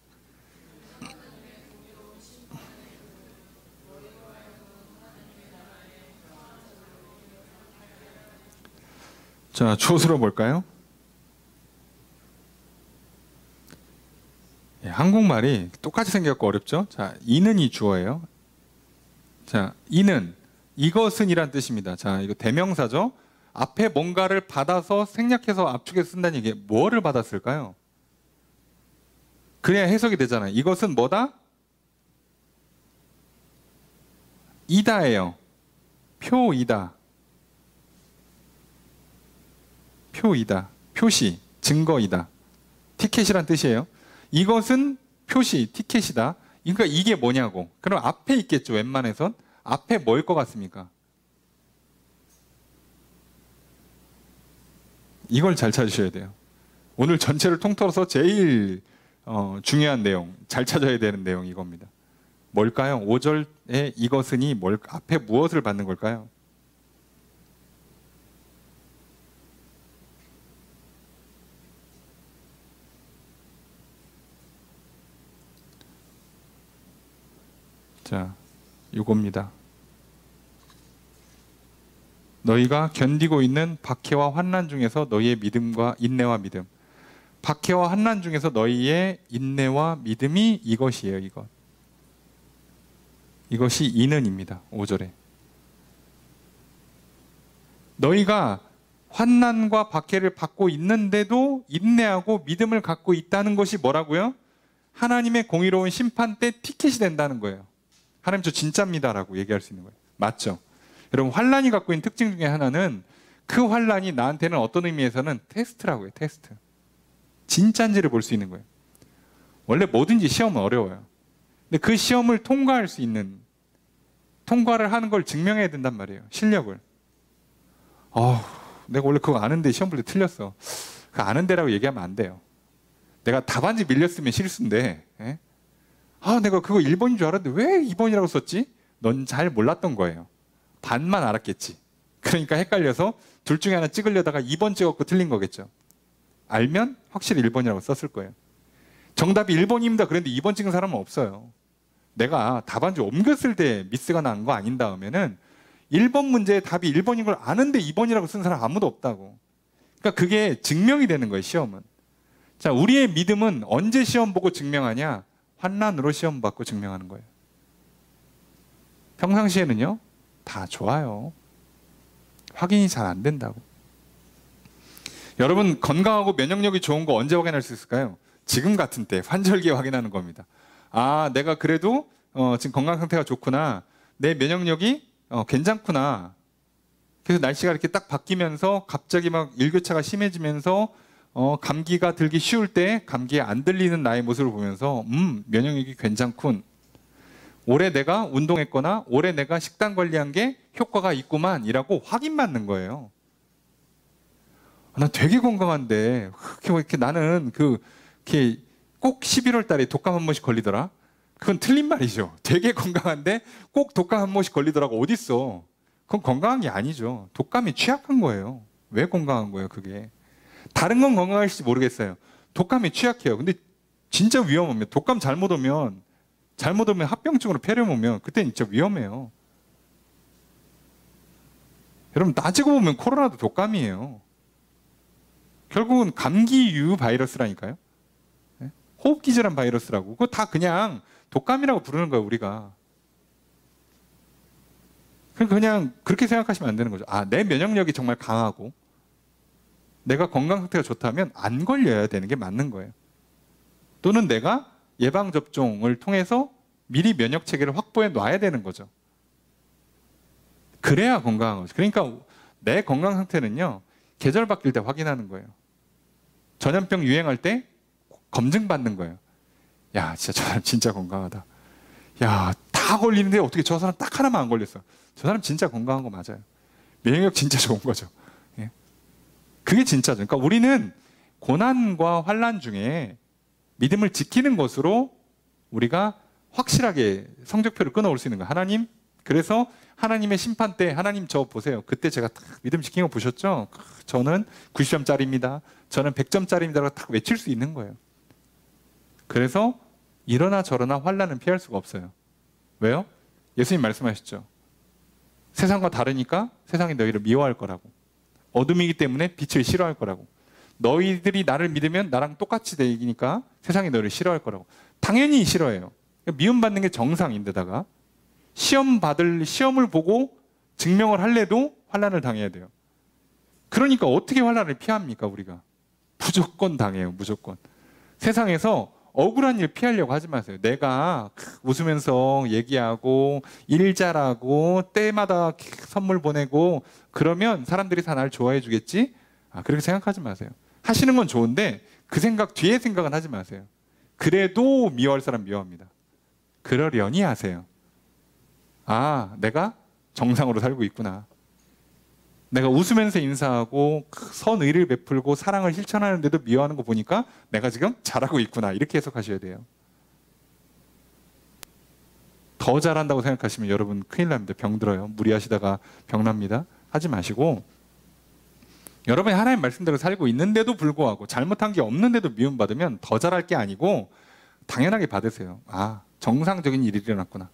자, 주어수로 뭘까요? 예, 한국말이 똑같이 생겨서 어렵죠? 자, 이는이 주어예요. 자, 이는, 이것은 이란 뜻입니다. 자, 이거 대명사죠? 앞에 뭔가를 받아서 생략해서 압축해서 쓴다는 얘기, 뭐를 받았을까요? 그래야 해석이 되잖아요. 이것은 뭐다? 이다예요. 표이다. 표이다. 표시, 증거이다. 티켓이란 뜻이에요. 이것은 표시, 티켓이다. 그러니까 이게 뭐냐고. 그럼 앞에 있겠죠, 웬만해선. 앞에 뭐일 것 같습니까? 이걸 잘 찾으셔야 돼요. 오늘 전체를 통틀어서 제일 중요한 내용, 잘 찾아야 되는 내용이 이겁니다. 뭘까요? 5절에 이것은이 앞에 무엇을 받는 걸까요? 자, 이겁니다. 너희가 견디고 있는 박해와 환난 중에서 너희의 믿음과 인내와 믿음. 박해와 환난 중에서 너희의 인내와 믿음이 이것이에요. 이것. 이것이 이는입니다. 5절에. 너희가 환난과 박해를 받고 있는데도 인내하고 믿음을 갖고 있다는 것이 뭐라고요? 하나님의 공의로운 심판 때 티켓이 된다는 거예요. 하나님 저 진짜입니다라고 얘기할 수 있는 거예요. 맞죠? 여러분, 환난이 갖고 있는 특징 중에 하나는 그 환난이 나한테는 어떤 의미에서는 테스트라고요. 테스트. 진짜인지를 볼 수 있는 거예요. 원래 뭐든지 시험은 어려워요. 근데 그 시험을 통과할 수 있는, 통과를 하는 걸 증명해야 된단 말이에요. 실력을. 내가 원래 그거 아는데 시험 볼 때 틀렸어. 그 아는데라고 얘기하면 안 돼요. 내가 답안지 밀렸으면 실수인데, 예? 내가 그거 1번인 줄 알았는데 왜 2번이라고 썼지? 넌 잘 몰랐던 거예요. 반만 알았겠지. 그러니까 헷갈려서 둘 중에 하나 찍으려다가 2번 찍었고 틀린 거겠죠. 알면 확실히 1번이라고 썼을 거예요. 정답이 1번입니다. 그런데 2번 찍은 사람은 없어요. 내가 답안지 옮겼을 때 미스가 난 거 아닌 다음에는 1번 문제에 답이 1번인 걸 아는데 2번이라고 쓴 사람 아무도 없다고. 그러니까 그게 증명이 되는 거예요, 시험은. 자, 우리의 믿음은 언제 시험 보고 증명하냐? 환난으로 시험 받고 증명하는 거예요. 평상시에는요, 다 좋아요. 확인이 잘 안 된다고. 여러분, 건강하고 면역력이 좋은 거 언제 확인할 수 있을까요? 지금 같은 때, 환절기에 확인하는 겁니다. 내가 그래도 지금 건강 상태가 좋구나. 내 면역력이 괜찮구나. 그래서 날씨가 이렇게 딱 바뀌면서 갑자기 막 일교차가 심해지면서 감기가 들기 쉬울 때 감기에 안 들리는 나의 모습을 보면서 면역력이 괜찮군. 올해 내가 운동했거나 올해 내가 식단 관리한 게 효과가 있구만 이라고 확인받는 거예요. 나 되게 건강한데 이렇게 나는 이렇게 꼭 11월 달에 독감 한 번씩 걸리더라. 그건 틀린 말이죠. 되게 건강한데 꼭 독감 한 번씩 걸리더라고 어딨어. 그건 건강한 게 아니죠. 독감이 취약한 거예요. 왜 건강한 거예요, 그게? 다른 건 건강할지 모르겠어요. 독감이 취약해요. 근데 진짜 위험합니다. 독감 잘못 오면 합병증으로 폐렴 오면 그때는 진짜 위험해요. 여러분, 따지고 보면 코로나도 독감이에요. 결국은 감기유 바이러스라니까요. 네? 호흡기 질환 바이러스라고. 그거 다 그냥 독감이라고 부르는 거예요, 우리가. 그냥 그렇게 생각하시면 안 되는 거죠. 내 면역력이 정말 강하고 내가 건강 상태가 좋다면 안 걸려야 되는 게 맞는 거예요. 또는 내가 예방접종을 통해서 미리 면역 체계를 확보해 놔야 되는 거죠. 그래야 건강한 거죠. 그러니까 내 건강 상태는요, 계절 바뀔 때 확인하는 거예요. 전염병 유행할 때 검증 받는 거예요. 야, 진짜 저 사람 진짜 건강하다. 야, 다 걸리는데 어떻게 저 사람 딱 하나만 안 걸렸어. 저 사람 진짜 건강한 거 맞아요. 면역력 진짜 좋은 거죠. 예. 그게 진짜죠. 그러니까 우리는 고난과 환난 중에 믿음을 지키는 것으로 우리가 확실하게 성적표를 끊어올 수 있는 거예요. 하나님, 그래서 하나님의 심판 때 하나님 저 보세요. 그때 제가 딱 믿음 지킨 거 보셨죠? 저는 90점짜리입니다. 저는 100점짜리입니다라고 딱 외칠 수 있는 거예요. 그래서 이러나 저러나 환난은 피할 수가 없어요. 왜요? 예수님 말씀하셨죠. 세상과 다르니까 세상이 너희를 미워할 거라고. 어둠이기 때문에 빛을 싫어할 거라고. 너희들이 나를 믿으면 나랑 똑같이 되니까 세상이 너희를 싫어할 거라고. 당연히 싫어해요. 미움받는 게 정상인데다가 시험을 보고 증명을 할래도 환난을 당해야 돼요. 그러니까 어떻게 환난을 피합니까 우리가? 무조건 당해요. 무조건. 세상에서 억울한 일 피하려고 하지 마세요. 내가 웃으면서 얘기하고 일 잘하고 때마다 선물 보내고 그러면 사람들이 다 날 좋아해 주겠지? 그렇게 생각하지 마세요. 하시는 건 좋은데 그 생각 뒤에 생각은 하지 마세요. 그래도 미워할 사람 미워합니다. 그러려니 하세요. 내가 정상으로 살고 있구나. 내가 웃으면서 인사하고 선의를 베풀고 사랑을 실천하는데도 미워하는 거 보니까 내가 지금 잘하고 있구나. 이렇게 해석하셔야 돼요. 더 잘한다고 생각하시면 여러분 큰일 납니다. 병들어요. 무리하시다가 병납니다. 하지 마시고 여러분이 하나님 말씀대로 살고 있는데도 불구하고 잘못한 게 없는데도 미움받으면 더 잘할 게 아니고 당연하게 받으세요. 정상적인 일이 일어났구나.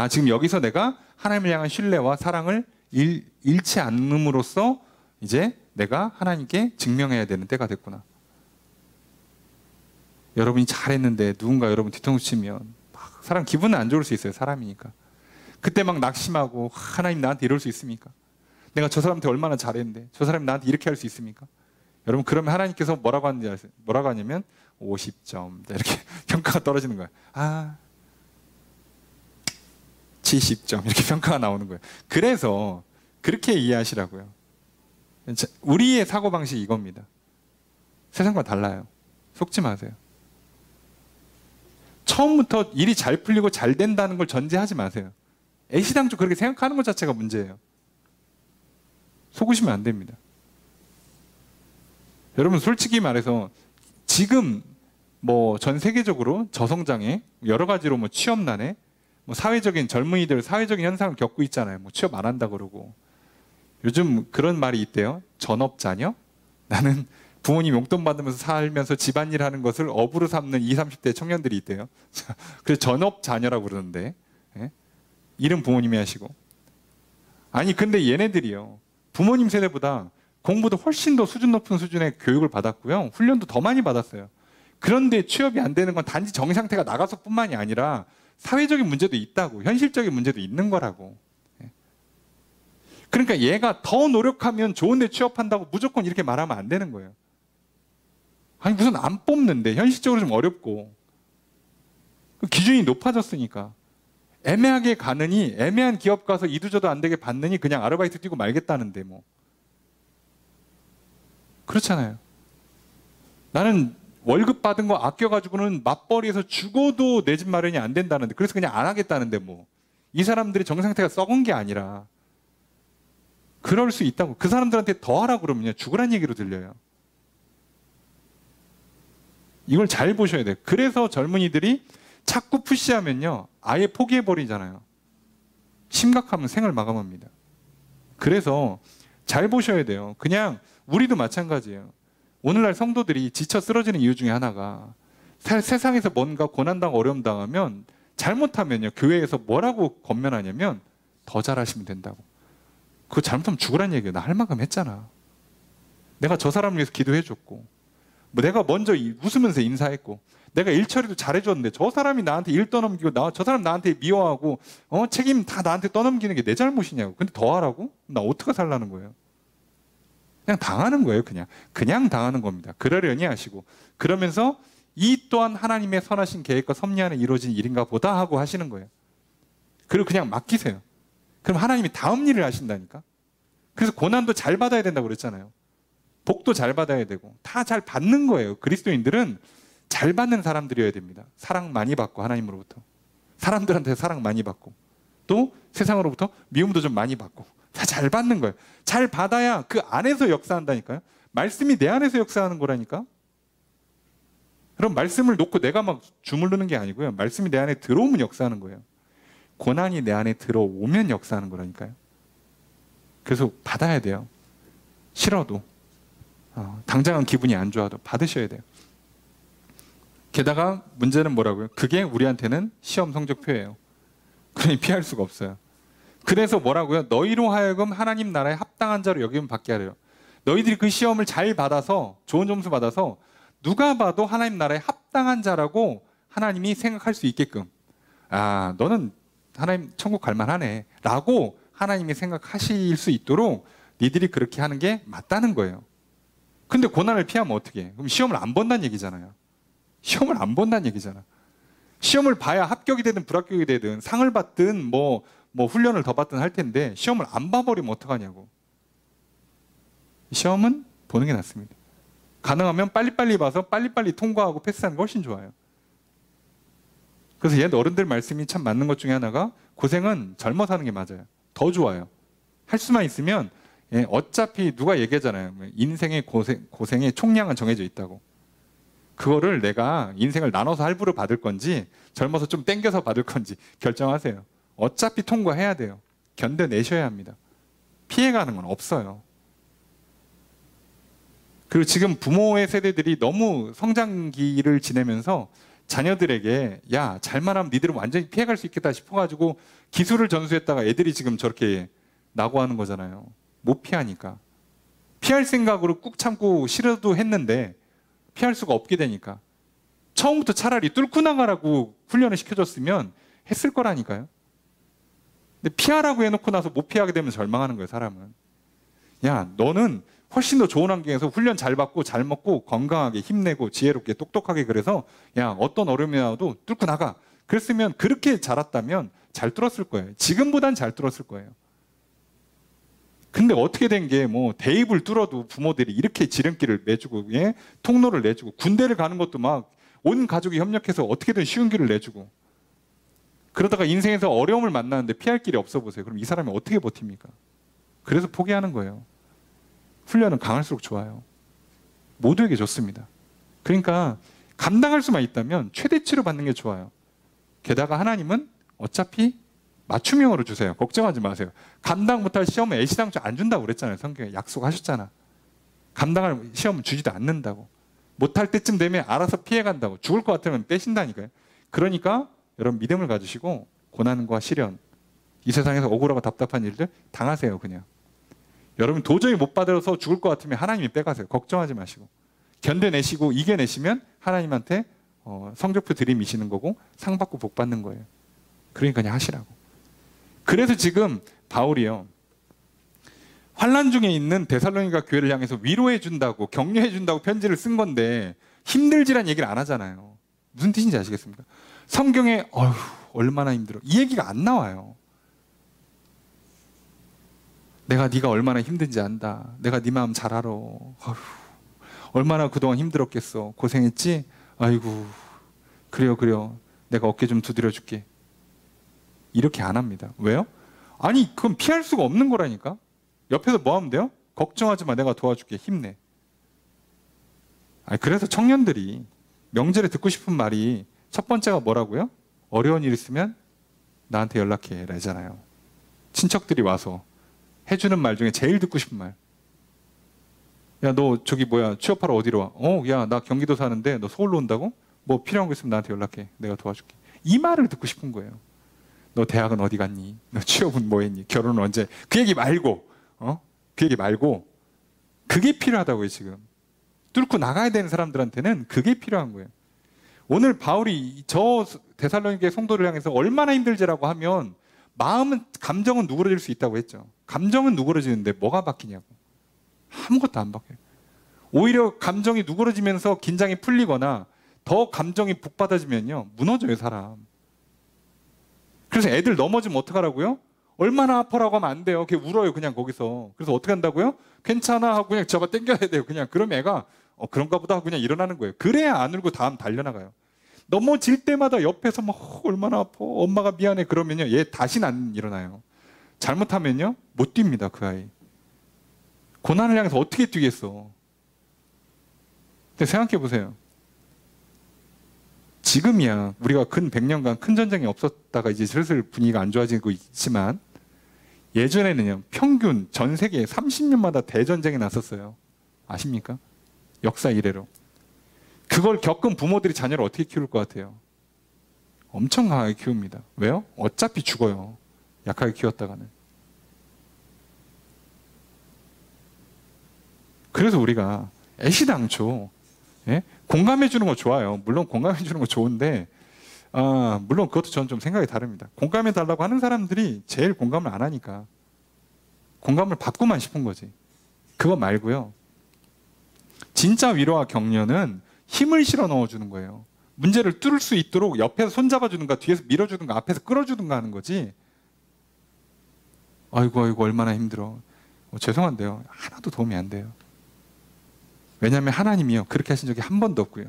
지금 여기서 내가 하나님을 향한 신뢰와 사랑을 잃지 않음으로써 이제 내가 하나님께 증명해야 되는 때가 됐구나. 여러분이 잘했는데 누군가 여러분 뒤통수 치면 사람 기분은 안 좋을 수 있어요. 사람이니까. 그때 막 낙심하고 하나님 나한테 이럴 수 있습니까? 내가 저 사람한테 얼마나 잘했는데 저 사람이 나한테 이렇게 할 수 있습니까? 여러분 그러면 하나님께서 뭐라고 하는지 아세요? 뭐라고 하냐면 50점 이렇게 평가가 떨어지는 거예요. 70점 이렇게 평가가 나오는 거예요. 그래서 그렇게 이해하시라고요. 우리의 사고방식이 이겁니다. 세상과 달라요. 속지 마세요. 처음부터 일이 잘 풀리고 잘 된다는 걸 전제하지 마세요. 애시당초 그렇게 생각하는 것 자체가 문제예요. 속으시면 안 됩니다. 여러분 솔직히 말해서 지금 전 세계적으로 저성장에 여러 가지로 취업난에 사회적인 젊은이들 사회적인 현상을 겪고 있잖아요. 취업 안 한다 그러고 요즘 그런 말이 있대요. 전업자녀? 나는 부모님 용돈 받으면서 살면서 집안일 하는 것을 업으로 삼는 20, 30대 청년들이 있대요. 그래서 전업자녀라고 그러는데 일은 부모님이 하시고 근데 얘네들이요. 부모님 세대보다 공부도 훨씬 더 수준 높은 수준의 교육을 받았고요. 훈련도 더 많이 받았어요. 그런데 취업이 안 되는 건 단지 정신 상태가 나가서 뿐만이 아니라 사회적인 문제도 있다고, 현실적인 문제도 있는 거라고. 그러니까 얘가 더 노력하면 좋은 데 취업한다고 무조건 이렇게 말하면 안 되는 거예요. 무슨 안 뽑는데 현실적으로 좀 어렵고 기준이 높아졌으니까 애매하게 가느니 애매한 기업 가서 이도저도 안 되게 받느니 그냥 아르바이트 뛰고 말겠다는데 그렇잖아요. 나는 월급 받은 거 아껴가지고는 맞벌이에서 죽어도 내 집 마련이 안 된다는데 그래서 그냥 안 하겠다는데 이 사람들이 정상태가 썩은 게 아니라 그럴 수 있다고. 그 사람들한테 더 하라고 그러면요 죽으란 얘기로 들려요. 이걸 잘 보셔야 돼요. 그래서 젊은이들이 자꾸 푸시하면요 아예 포기해버리잖아요. 심각하면 생을 마감합니다. 그래서 잘 보셔야 돼요. 그냥 우리도 마찬가지예요. 오늘날 성도들이 지쳐 쓰러지는 이유 중에 하나가 세상에서 뭔가 고난당하고 어려움 당하면 잘못하면요 교회에서 뭐라고 권면하냐면 더 잘하시면 된다고. 그거 잘못하면 죽으란 얘기예요. 나 할 만큼 했잖아. 내가 저 사람을 위해서 기도해줬고 내가 먼저 웃으면서 인사했고 내가 일 처리도 잘해줬는데 저 사람이 나한테 일 떠넘기고 저 사람 나한테 미워하고 책임 다 나한테 떠넘기는 게 내 잘못이냐고. 근데 더 하라고? 나 어떻게 살라는 거예요? 그냥 당하는 거예요. 그냥 당하는 겁니다. 그러려니 하시고 그러면서 이 또한 하나님의 선하신 계획과 섭리 안에 이루어진 일인가 보다 하고 하시는 거예요. 그리고 그냥 맡기세요. 그럼 하나님이 다음 일을 하신다니까. 그래서 고난도 잘 받아야 된다고 그랬잖아요. 복도 잘 받아야 되고 다 잘 받는 거예요. 그리스도인들은 잘 받는 사람들이어야 됩니다. 사랑 많이 받고 하나님으로부터 사람들한테 사랑 많이 받고 또 세상으로부터 미움도 좀 많이 받고 다 잘 받는 거예요. 잘 받아야 그 안에서 역사한다니까요. 말씀이 내 안에서 역사하는 거라니까. 그럼 말씀을 놓고 내가 막 주무르는 게 아니고요. 말씀이 내 안에 들어오면 역사하는 거예요. 고난이 내 안에 들어오면 역사하는 거라니까요. 그래서 받아야 돼요. 싫어도 당장은 기분이 안 좋아도 받으셔야 돼요. 게다가 문제는 뭐라고요? 그게 우리한테는 시험 성적표예요. 그러니 피할 수가 없어요. 그래서 뭐라고요? 너희로 하여금 하나님 나라에 합당한 자로 여기면 받게 하래요. 너희들이 그 시험을 잘 받아서 좋은 점수 받아서 누가 봐도 하나님 나라에 합당한 자라고 하나님이 생각할 수 있게끔, 아, 너는 하나님 천국 갈 만하네 라고 하나님이 생각하실 수 있도록 니들이 그렇게 하는 게 맞다는 거예요. 근데 고난을 피하면 어떻게 해? 그럼 시험을 안 본다는 얘기잖아요. 시험을 안 본다는 얘기잖아. 시험을 봐야 합격이 되든 불합격이 되든 상을 받든 뭐 훈련을 더 받든 할 텐데 시험을 안 봐버리면 어떡하냐고. 시험은 보는 게 낫습니다. 가능하면 빨리빨리 봐서 빨리빨리 통과하고 패스하는 게 훨씬 좋아요. 그래서 옛 어른들 말씀이 참 맞는 것 중에 하나가 고생은 젊어서 하는 게 맞아요. 더 좋아요. 할 수만 있으면, 어차피 누가 얘기하잖아요. 인생의 고생의 총량은 정해져 있다고. 그거를 내가 인생을 나눠서 할부를 받을 건지 젊어서 좀 땡겨서 받을 건지 결정하세요. 어차피 통과해야 돼요. 견뎌내셔야 합니다. 피해가는 건 없어요. 그리고 지금 부모의 세대들이 너무 성장기를 지내면서 자녀들에게 야, 잘만 하면 니들은 완전히 피해갈 수 있겠다 싶어가지고 기술을 전수했다가 애들이 지금 저렇게 낙오하는 거잖아요. 못 피하니까. 피할 생각으로 꾹 참고 싫어도 했는데 피할 수가 없게 되니까. 처음부터 차라리 뚫고 나가라고 훈련을 시켜줬으면 했을 거라니까요. 근데 피하라고 해놓고 나서 못 피하게 되면 절망하는 거예요, 사람은. 야, 너는 훨씬 더 좋은 환경에서 훈련 잘 받고 잘 먹고 건강하게 힘내고 지혜롭게 똑똑하게, 그래서 야, 어떤 어려움이 나와도 뚫고 나가. 그랬으면, 그렇게 자랐다면 잘 뚫었을 거예요. 지금보단 잘 뚫었을 거예요. 근데 어떻게 된 게 뭐 대입을 뚫어도 부모들이 이렇게 지름길을 내주고, 예? 통로를 내주고, 군대를 가는 것도 막 온 가족이 협력해서 어떻게든 쉬운 길을 내주고, 그러다가 인생에서 어려움을 만나는데 피할 길이 없어 보세요. 그럼 이 사람이 어떻게 버팁니까? 그래서 포기하는 거예요. 훈련은 강할수록 좋아요. 모두에게 좋습니다. 그러니까 감당할 수만 있다면 최대치로 받는 게 좋아요. 게다가 하나님은 어차피 맞춤형으로 주세요. 걱정하지 마세요. 감당 못할 시험은 애시당초 안 준다고 그랬잖아요. 성경에 약속하셨잖아. 감당할 시험은 주지도 않는다고. 못할 때쯤 되면 알아서 피해간다고. 죽을 것 같으면 빼신다니까요. 그러니까 여러분 믿음을 가지시고 고난과 시련, 이 세상에서 억울하고 답답한 일들 당하세요. 그냥. 여러분 도저히 못 받아서 죽을 것 같으면 하나님이 빼가세요. 걱정하지 마시고. 견뎌내시고 이겨내시면 하나님한테 성적표 들이미시는 거고 상 받고 복 받는 거예요. 그러니까 그냥 하시라고. 그래서 지금 바울이요, 환난 중에 있는 데살로니가 교회를 향해서 위로해 준다고, 격려해 준다고 편지를 쓴 건데 힘들지란 얘기를 안 하잖아요. 무슨 뜻인지 아시겠습니까? 성경에 어휴 얼마나 힘들어 이 얘기가 안 나와요. 내가 네가 얼마나 힘든지 안다. 내가 네 마음 잘 알아. 어휴, 얼마나 그동안 힘들었겠어. 고생했지? 아이고 그래요. 내가 어깨 좀 두드려 줄게. 이렇게 안 합니다. 왜요? 아니 그건 피할 수가 없는 거라니까. 옆에서 뭐 하면 돼요? 걱정하지 마, 내가 도와줄게, 힘내. 아니, 그래서 청년들이 명절에 듣고 싶은 말이 첫 번째가 뭐라고요? 어려운 일 있으면 나한테 연락해 라잖아요. 친척들이 와서 해주는 말 중에 제일 듣고 싶은 말. 야, 너 저기 뭐야 취업하러 어디로 와? 야, 나 경기도 사는데 너 서울로 온다고? 뭐 필요한 거 있으면 나한테 연락해, 내가 도와줄게. 이 말을 듣고 싶은 거예요. 너 대학은 어디 갔니? 너 취업은 뭐 했니? 결혼은 언제? 그 얘기 말고, 그 얘기 말고, 그게 필요하다고요. 지금 뚫고 나가야 되는 사람들한테는 그게 필요한 거예요. 오늘 바울이 저 데살로니게 성도를 향해서 얼마나 힘들지라고 하면 마음은, 감정은 누그러질 수 있다고 했죠. 감정은 누그러지는데 뭐가 바뀌냐고. 아무것도 안 바뀌어요. 오히려 감정이 누그러지면서 긴장이 풀리거나 더 감정이 북받아지면요, 무너져요, 사람. 그래서 애들 넘어지면 어떡하라고요? 얼마나 아파라고 하면 안 돼요. 걔 울어요, 그냥 거기서. 그래서 어떻게 한다고요? 괜찮아 하고 그냥 잡아 당겨야 돼요. 그냥. 그럼 애가 그런가 보다 하고 그냥 일어나는 거예요. 그래야 안 울고 다음 달려나가요. 넘어질 때마다 옆에서 막 얼마나 아파, 엄마가 미안해 그러면요, 얘 다시는 안 일어나요. 잘못하면요 못 뜁니다. 그 아이. 고난을 향해서 어떻게 뛰겠어. 근데 생각해 보세요. 지금이야 우리가 근 100년간 큰 전쟁이 없었다가 이제 슬슬 분위기가 안 좋아지고 있지만 예전에는요 평균 전 세계 30년마다 대전쟁이 났었어요. 아십니까? 역사 이래로. 그걸 겪은 부모들이 자녀를 어떻게 키울 것 같아요? 엄청 강하게 키웁니다. 왜요? 어차피 죽어요. 약하게 키웠다가는. 그래서 우리가 애시당초 공감해 주는 거 좋아요. 물론 공감해 주는 거 좋은데 물론 그것도 저는 좀 생각이 다릅니다. 공감해 달라고 하는 사람들이 제일 공감을 안 하니까 공감을 받고만 싶은 거지. 그거 말고요. 진짜 위로와 격려는 힘을 실어 넣어주는 거예요. 문제를 뚫을 수 있도록 옆에서 손잡아주든가 뒤에서 밀어주든가 앞에서 끌어주든가 하는 거지. 아이고 얼마나 힘들어. 죄송한데요. 하나도 도움이 안 돼요. 왜냐하면 하나님이요 그렇게 하신 적이 한 번도 없고요.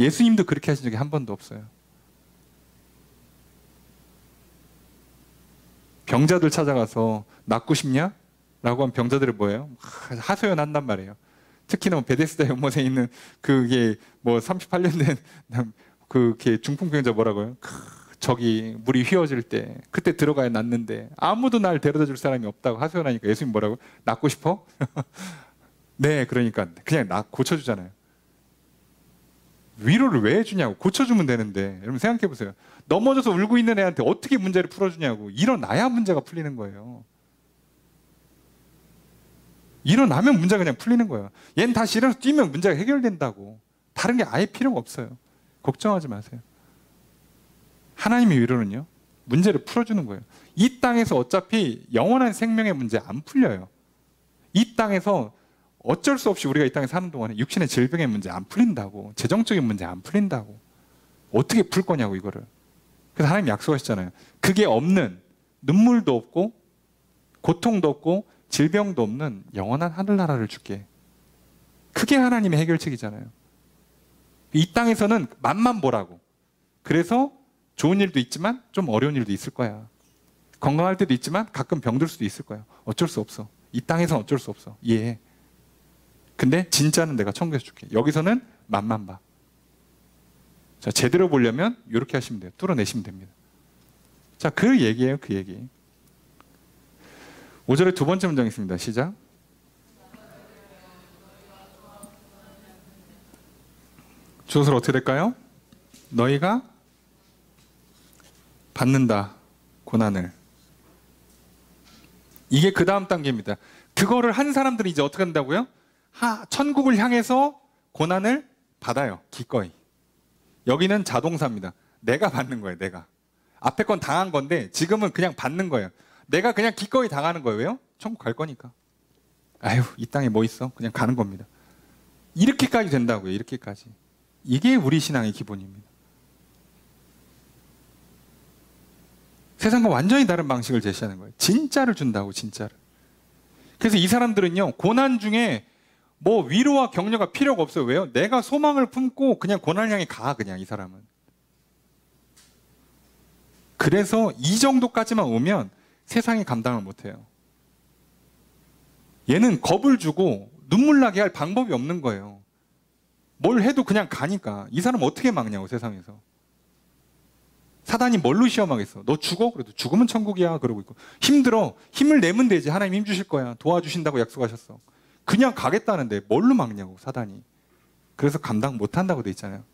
예수님도 그렇게 하신 적이 한 번도 없어요. 병자들 찾아가서 낫고 싶냐? 라고 하면 병자들이 뭐예요? 하소연 한단 말이에요. 특히나 베데스다 연못에 있는 그게 뭐 38년 된 그게 중풍병자 뭐라고요? 저기 물이 휘어질 때 그때 들어가야 낫는데 아무도 날 데려다 줄 사람이 없다고 하소연하니까 예수님 뭐라고? 낫고 싶어? 네, 그러니까 그냥 고쳐주잖아요. 위로를 왜 해주냐고. 고쳐주면 되는데. 여러분 생각해 보세요. 넘어져서 울고 있는 애한테 어떻게 문제를 풀어주냐고. 일어나야 문제가 풀리는 거예요. 일어나면 문제가 그냥 풀리는 거예요. 얘는 다시 일어나서 뛰면 문제가 해결된다고. 다른 게 아예 필요가 없어요. 걱정하지 마세요. 하나님의 위로는요 문제를 풀어주는 거예요. 이 땅에서 어차피 영원한 생명의 문제 안 풀려요. 이 땅에서 어쩔 수 없이 우리가 이 땅에 사는 동안에 육신의 질병의 문제 안 풀린다고. 재정적인 문제 안 풀린다고. 어떻게 풀 거냐고 이거를. 그래서 하나님 약속하셨잖아요. 그게 없는, 눈물도 없고 고통도 없고 질병도 없는 영원한 하늘나라를 줄게. 그게 하나님의 해결책이잖아요. 이 땅에서는 맛만 보라고. 그래서 좋은 일도 있지만 좀 어려운 일도 있을 거야. 건강할 때도 있지만 가끔 병들 수도 있을 거야. 어쩔 수 없어. 이 땅에서는 어쩔 수 없어. 이해해. 근데 진짜는 내가 천국에서 줄게. 여기서는 맛만 봐. 자, 제대로 보려면 이렇게 하시면 돼요. 뚫어내시면 됩니다. 자, 그 얘기예요. 그 얘기. 5절의 두 번째 문장 있습니다. 시작. 주어서 어떻게 될까요? 너희가 받는다. 고난을. 이게 그 다음 단계입니다. 그거를 한 사람들이 이제 어떻게 한다고요? 천국을 향해서 고난을 받아요. 기꺼이. 여기는 자동사입니다. 내가 받는 거예요. 내가. 앞에 건 당한 건데 지금은 그냥 받는 거예요. 내가 그냥 기꺼이 당하는 거예요. 왜요? 천국 갈 거니까. 아유, 이 땅에 뭐 있어? 그냥 가는 겁니다. 이렇게까지 된다고요. 이렇게까지. 이게 우리 신앙의 기본입니다. 세상과 완전히 다른 방식을 제시하는 거예요. 진짜를 준다고, 진짜를. 그래서 이 사람들은요, 고난 중에 뭐 위로와 격려가 필요가 없어요. 왜요? 내가 소망을 품고 그냥 고난을 향해 가, 그냥 이 사람은. 그래서 이 정도까지만 오면 세상이 감당을 못해요. 얘는 겁을 주고 눈물 나게 할 방법이 없는 거예요. 뭘 해도 그냥 가니까. 이 사람 어떻게 막냐고, 세상에서. 사단이 뭘로 시험하겠어? 너 죽어? 그래도 죽으면 천국이야. 그러고 있고. 힘들어. 힘을 내면 되지. 하나님 힘 주실 거야. 도와주신다고 약속하셨어. 그냥 가겠다는데 뭘로 막냐고, 사단이. 그래서 감당 못한다고 돼 있잖아요.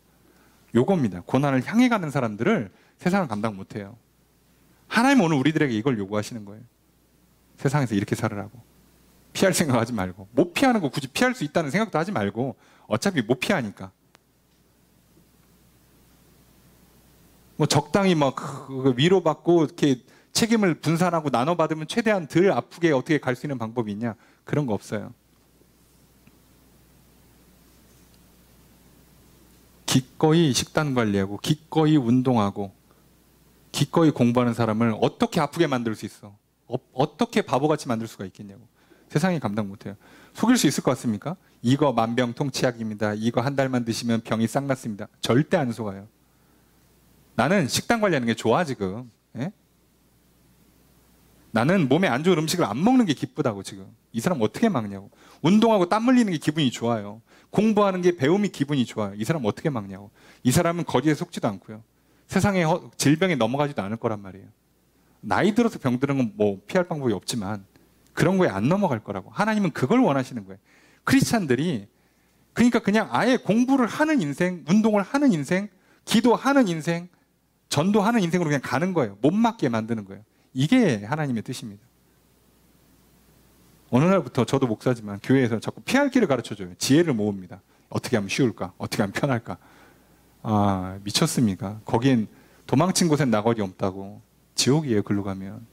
요겁니다. 고난을 향해 가는 사람들을 세상은 감당 못해요. 하나님은 오늘 우리들에게 이걸 요구하시는 거예요. 세상에서 이렇게 살으라고. 피할 생각하지 말고. 못 피하는 거 굳이 피할 수 있다는 생각도 하지 말고. 어차피 못 피하니까. 뭐 적당히 막 위로받고 이렇게 책임을 분산하고 나눠받으면 최대한 덜 아프게 어떻게 갈 수 있는 방법이 있냐? 그런 거 없어요. 기꺼이 식단 관리하고 기꺼이 운동하고 기꺼이 공부하는 사람을 어떻게 아프게 만들 수 있어? 어떻게 바보같이 만들 수가 있겠냐고. 세상이 감당 못해요. 속일 수 있을 것 같습니까? 이거 만병통치약입니다. 이거 한 달만 드시면 병이 싹 났습니다. 절대 안 속아요. 나는 식단 관리하는 게 좋아 지금. 예? 나는 몸에 안 좋은 음식을 안 먹는 게 기쁘다고 지금. 이 사람 어떻게 막냐고. 운동하고 땀 흘리는 게 기분이 좋아요. 공부하는 게 배움이 기분이 좋아요. 이 사람 어떻게 막냐고. 이 사람은 거리에 속지도 않고요. 세상에 질병에 넘어가지도 않을 거란 말이에요. 나이 들어서 병드는 건 뭐 피할 방법이 없지만 그런 거에 안 넘어갈 거라고. 하나님은 그걸 원하시는 거예요. 크리스찬들이 그러니까 그냥 아예 공부를 하는 인생, 운동을 하는 인생, 기도하는 인생, 전도하는 인생으로 그냥 가는 거예요. 못 맞게 만드는 거예요. 이게 하나님의 뜻입니다. 어느 날부터 저도 목사지만 교회에서 자꾸 피할 길을 가르쳐줘요. 지혜를 모읍니다. 어떻게 하면 쉬울까? 어떻게 하면 편할까? 아, 미쳤습니까? 거긴 도망친 곳엔 나거리 없다고. 지옥이에요, 글로 가면.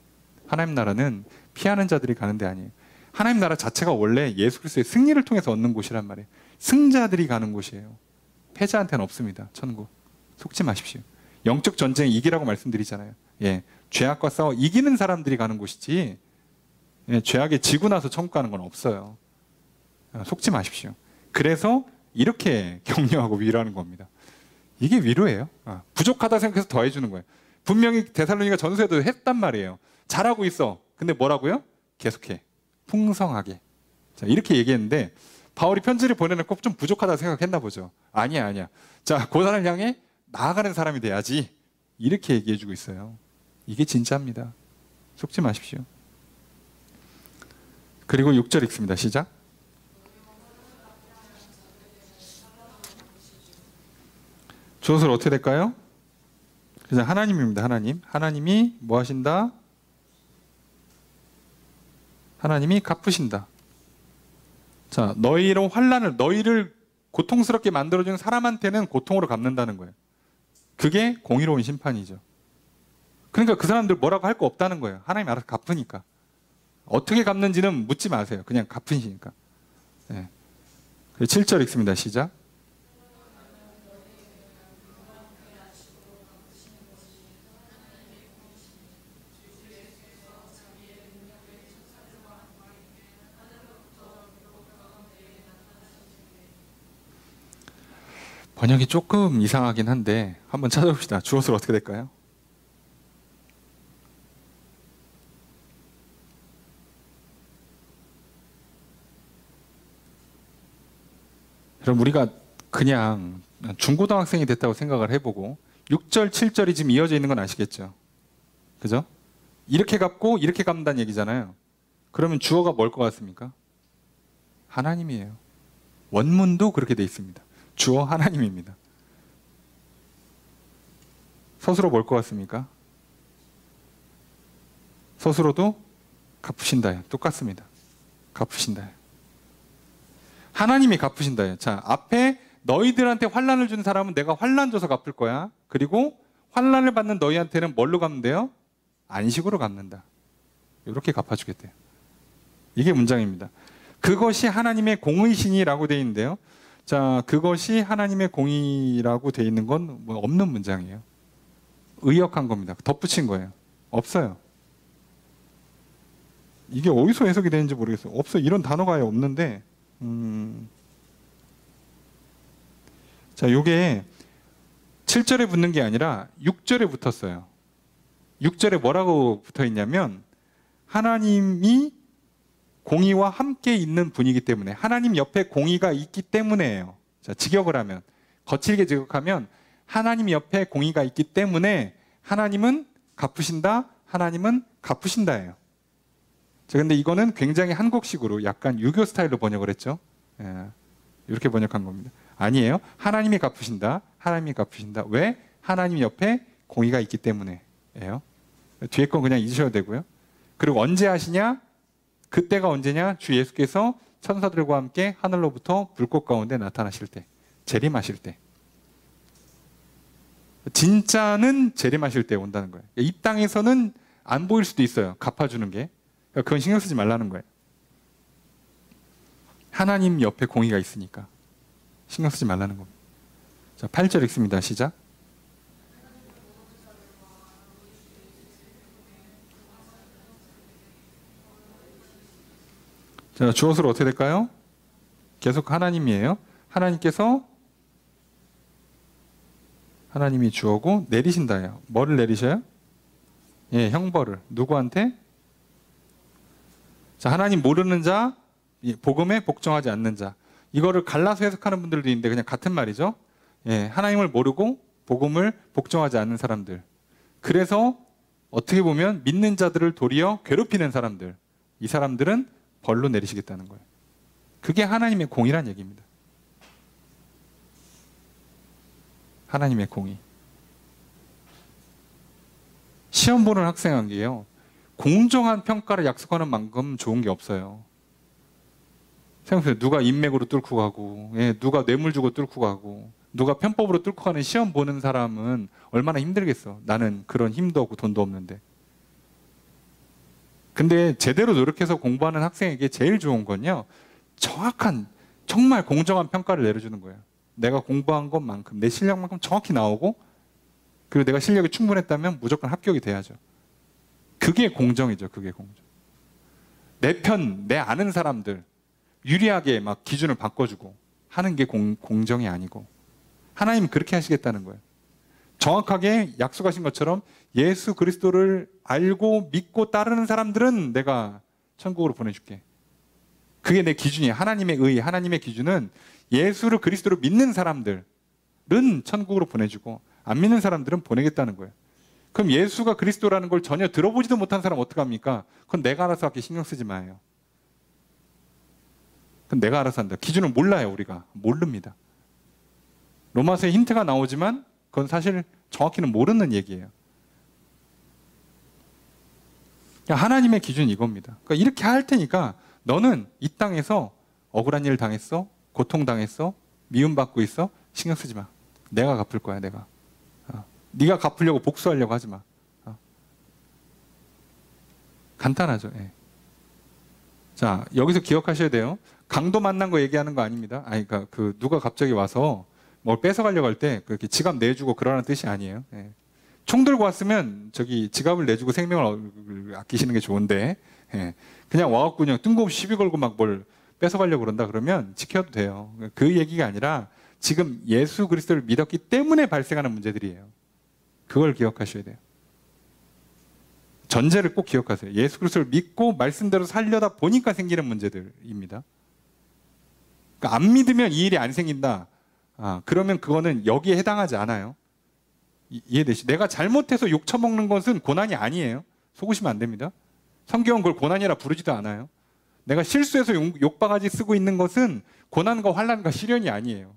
하나님 나라는 피하는 자들이 가는 데 아니에요. 하나님 나라 자체가 원래 예수 그리스도의 승리를 통해서 얻는 곳이란 말이에요. 승자들이 가는 곳이에요. 패자한테는 없습니다. 천국. 속지 마십시오. 영적 전쟁 이기라고 말씀드리잖아요. 예, 죄악과 싸워 이기는 사람들이 가는 곳이지, 예, 죄악에 지고 나서 천국 가는 건 없어요. 속지 마십시오. 그래서 이렇게 격려하고 위로하는 겁니다. 이게 위로예요. 부족하다 생각해서 더해주는 거예요. 분명히 데살로니가 전서에도 했단 말이에요. 잘하고 있어. 근데 뭐라고요? 계속해. 풍성하게. 자, 이렇게 얘기했는데 바울이 편지를 보내놓고 좀 부족하다 생각했나 보죠. 아니야. 자, 그 사람을 향해 나아가는 사람이 돼야지. 이렇게 얘기해주고 있어요. 이게 진짜입니다. 속지 마십시오. 그리고 6절 읽습니다. 시작. 주어서 어떻게 될까요? 그래서 하나님입니다. 하나님이 뭐 하신다? 하나님이 갚으신다. 자, 너희를 고통스럽게 만들어준 사람한테는 고통으로 갚는다는 거예요. 그게 공의로운 심판이죠. 그러니까 그 사람들 뭐라고 할 거 없다는 거예요. 하나님 알아서 갚으니까. 어떻게 갚는지는 묻지 마세요. 그냥 갚으시니까. 네. 7절 읽습니다. 시작. 번역이 조금 이상하긴 한데 한번 찾아봅시다. 주어서 어떻게 될까요? 그럼 우리가 그냥 중고등학생이 됐다고 생각을 해보고 6절, 7절이 지금 이어져 있는 건 아시겠죠? 그죠? 이렇게 갚고 이렇게 갚는다는 얘기잖아요. 그러면 주어가 뭘 것 같습니까? 하나님이에요. 원문도 그렇게 돼 있습니다. 주어 하나님입니다. 서술어 뭘 것 같습니까? 서술어도 갚으신다요. 똑같습니다. 갚으신다요. 하나님이 갚으신다요. 자, 앞에 너희들한테 환난을 준 사람은 내가 환난 줘서 갚을 거야. 그리고 환난을 받는 너희한테는 뭘로 갚는데요? 안식으로 갚는다. 이렇게 갚아주겠대요. 이게 문장입니다. 그것이 하나님의 공의신이라고 되어 있는데요. 자, 그것이 하나님의 공의라고 되어 있는 건 뭐 없는 문장이에요. 의역한 겁니다. 덧붙인 거예요. 없어요. 이게 어디서 해석이 되는지 모르겠어요. 없어요. 이런 단어가 아예 없는데, 자, 요게 7절에 붙는 게 아니라 6절에 붙었어요. 6절에 뭐라고 붙어 있냐면 하나님이 공의와 함께 있는 분이기 때문에, 하나님 옆에 공의가 있기 때문에예요. 자, 직역을 하면, 거칠게 직역하면 하나님 옆에 공의가 있기 때문에 하나님은 갚으신다, 하나님은 갚으신다예요. 자, 근데 이거는 굉장히 한국식으로 약간 유교 스타일로 번역을 했죠. 예, 이렇게 번역한 겁니다. 아니에요. 하나님이 갚으신다, 하나님이 갚으신다. 왜? 하나님 옆에 공의가 있기 때문에예요. 뒤에 건 그냥 잊으셔도 되고요. 그리고 언제 하시냐? 그때가 언제냐? 주 예수께서 천사들과 함께 하늘로부터 불꽃 가운데 나타나실 때, 재림하실 때. 진짜는 재림하실 때 온다는 거예요. 이 땅에서는 안 보일 수도 있어요. 갚아주는 게. 그건 신경 쓰지 말라는 거예요. 하나님 옆에 공의가 있으니까 신경 쓰지 말라는 겁니다. 자, 8절 읽습니다. 시작. 자, 주어서로 어떻게 될까요? 계속 하나님이에요. 하나님이 주어고 내리신다예요. 뭐를 내리셔요? 예, 형벌을. 누구한테? 자, 하나님 모르는 자, 복음에 복종하지 않는 자. 이거를 갈라서 해석하는 분들도 있는데 그냥 같은 말이죠. 예, 하나님을 모르고 복음을 복종하지 않는 사람들. 그래서 어떻게 보면 믿는 자들을 도리어 괴롭히는 사람들. 이 사람들은 벌로 내리시겠다는 거예요. 그게 하나님의 공의란 얘기입니다. 하나님의 공의. 시험 보는 학생에게요, 공정한 평가를 약속하는 만큼 좋은 게 없어요. 생각해보세요. 누가 인맥으로 뚫고 가고, 예, 누가 뇌물 주고 뚫고 가고, 누가 편법으로 뚫고 가는 시험 보는 사람은 얼마나 힘들겠어. 나는 그런 힘도 없고 돈도 없는데. 근데 제대로 노력해서 공부하는 학생에게 제일 좋은 건요, 정확한, 정말 공정한 평가를 내려주는 거예요. 내가 공부한 것만큼, 내 실력만큼 정확히 나오고, 그리고 내가 실력이 충분했다면 무조건 합격이 돼야죠. 그게 공정이죠. 그게 공정. 내 편, 내 아는 사람들 유리하게 막 기준을 바꿔주고 하는 게 공정이 아니고, 하나님은 그렇게 하시겠다는 거예요. 정확하게 약속하신 것처럼 예수 그리스도를 알고 믿고 따르는 사람들은 내가 천국으로 보내줄게. 그게 내 기준이에요. 하나님의 의, 하나님의 기준은 예수를 그리스도로 믿는 사람들은 천국으로 보내주고, 안 믿는 사람들은 보내겠다는 거예요. 그럼 예수가 그리스도라는 걸 전혀 들어보지도 못한 사람 어떡합니까? 그건 내가 알아서 할게, 신경 쓰지 마요. 그건 내가 알아서 한다. 기준을 몰라요. 우리가 모릅니다. 로마서에 힌트가 나오지만 그건 사실 정확히는 모르는 얘기예요. 하나님의 기준이 이겁니다. 그러니까 이렇게 할 테니까 너는 이 땅에서 억울한 일 당했어, 고통당했어, 미움받고 있어, 신경 쓰지 마. 내가 갚을 거야. 내가. 네가 갚으려고 복수하려고 하지 마. 간단하죠. 예. 자, 여기서 기억하셔야 돼요. 강도 만난 거 얘기하는 거 아닙니다. 아니, 그러니까 그 누가 갑자기 와서 뭘 뺏어가려고 할 때 그렇게 지갑 내주고 그러라는 뜻이 아니에요. 예. 총 들고 왔으면 저기 지갑을 내주고 생명을 아끼시는 게 좋은데, 예. 그냥 와갖고 그냥 뜬금없이 시비 걸고 막 뭘 뺏어가려고 그런다 그러면 지켜도 돼요. 그 얘기가 아니라 지금 예수 그리스도를 믿었기 때문에 발생하는 문제들이에요. 그걸 기억하셔야 돼요. 전제를 꼭 기억하세요. 예수 그리스도를 믿고 말씀대로 살려다 보니까 생기는 문제들입니다. 그러니까 안 믿으면 이 일이 안 생긴다. 그러면 그거는 여기에 해당하지 않아요. 이해되시죠? 내가 잘못해서 욕 처먹는 것은 고난이 아니에요. 속으시면 안 됩니다. 성경은 그걸 고난이라 부르지도 않아요. 내가 실수해서 욕바가지 쓰고 있는 것은 고난과 환난과 시련이 아니에요.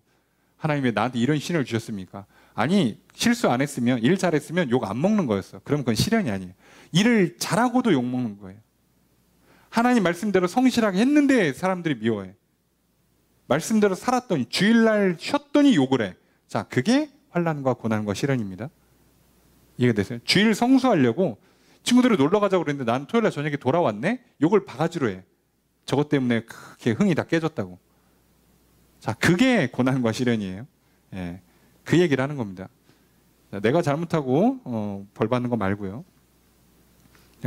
하나님 왜 나한테 이런 시련을 주셨습니까? 아니, 실수 안 했으면, 일 잘했으면 욕 안 먹는 거였어. 그럼 그건 시련이 아니에요. 일을 잘하고도 욕 먹는 거예요. 하나님 말씀대로 성실하게 했는데 사람들이 미워해. 말씀대로 살았더니, 주일날 쉬었더니 욕을 해. 자, 그게 환난과 고난과 시련입니다. 이해가 되세요? 주일 성수하려고 친구들이 놀러 가자고 그랬는데 난 토요일날 저녁에 돌아왔네? 욕을 바가지로 해. 저것 때문에 크게 흥이 다 깨졌다고. 자, 그게 고난과 시련이에요. 예, 그 얘기를 하는 겁니다. 자, 내가 잘못하고 벌 받는 거 말고요.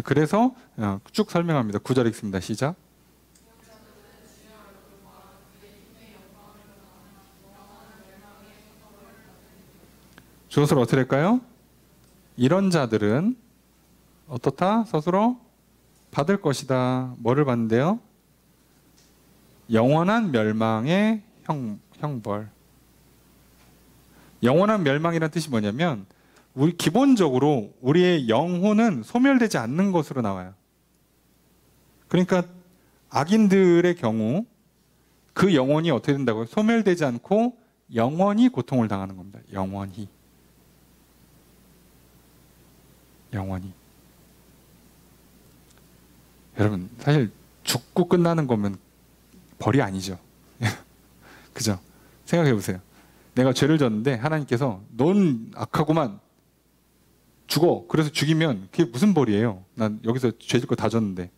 그래서 쭉 설명합니다. 9절 읽습니다. 시작. 주어서로 어떻게 될까요? 이런 자들은 어떻다? 스스로 받을 것이다. 뭐를 받는데요? 영원한 멸망의 형벌. 영원한 멸망이라는 뜻이 뭐냐면 기본적으로 우리의 영혼은 소멸되지 않는 것으로 나와요. 그러니까 악인들의 경우 그 영혼이 어떻게 된다고요? 소멸되지 않고 영원히 고통을 당하는 겁니다. 영원히. 여러분, 사실 죽고 끝나는 거면 벌이 아니죠. 그죠? 생각해 보세요. 내가 죄를 졌는데 하나님께서 넌 악하구만, 죽어. 그래서 죽이면 그게 무슨 벌이에요? 난 여기서 죄 짓고 다 졌는데.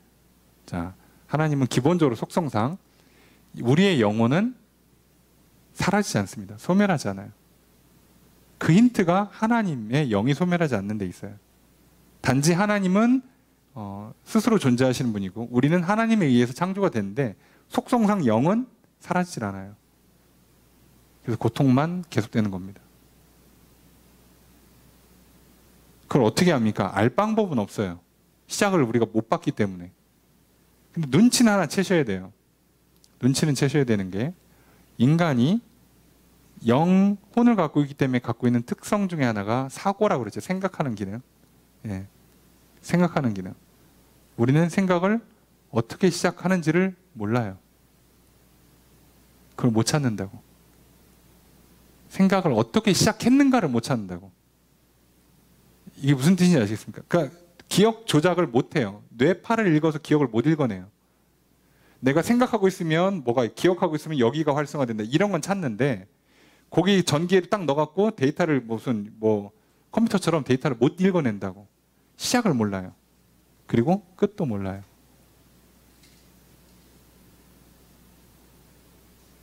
자, 하나님은 기본적으로 속성상 우리의 영혼은 사라지지 않습니다. 소멸하지 않아요. 그 힌트가 하나님의 영이 소멸하지 않는 데 있어요. 단지 하나님은 스스로 존재하시는 분이고 우리는 하나님에 의해서 창조가 되는데 속성상 영은 사라지질 않아요. 그래서 고통만 계속되는 겁니다. 그걸 어떻게 합니까? 알 방법은 없어요. 시작을 우리가 못 봤기 때문에. 근데 눈치는 하나 채셔야 돼요. 눈치는 채셔야 되는 게 인간이 영혼을 갖고 있기 때문에 갖고 있는 특성 중에 하나가 사고라고 그러죠. 생각하는 기능. 예. 생각하는 기능. 우리는 생각을 어떻게 시작하는지를 몰라요. 그걸 못 찾는다고. 생각을 어떻게 시작했는가를 못 찾는다고. 이게 무슨 뜻인지 아시겠습니까? 그러니까 기억 조작을 못 해요. 뇌파를 읽어서 기억을 못 읽어내요. 내가 생각하고 있으면 기억하고 있으면 여기가 활성화된다. 이런 건 찾는데 거기 전기를 딱 넣어갖고 데이터를 무슨 컴퓨터처럼 데이터를 못 읽어낸다고. 시작을 몰라요. 그리고 끝도 몰라요.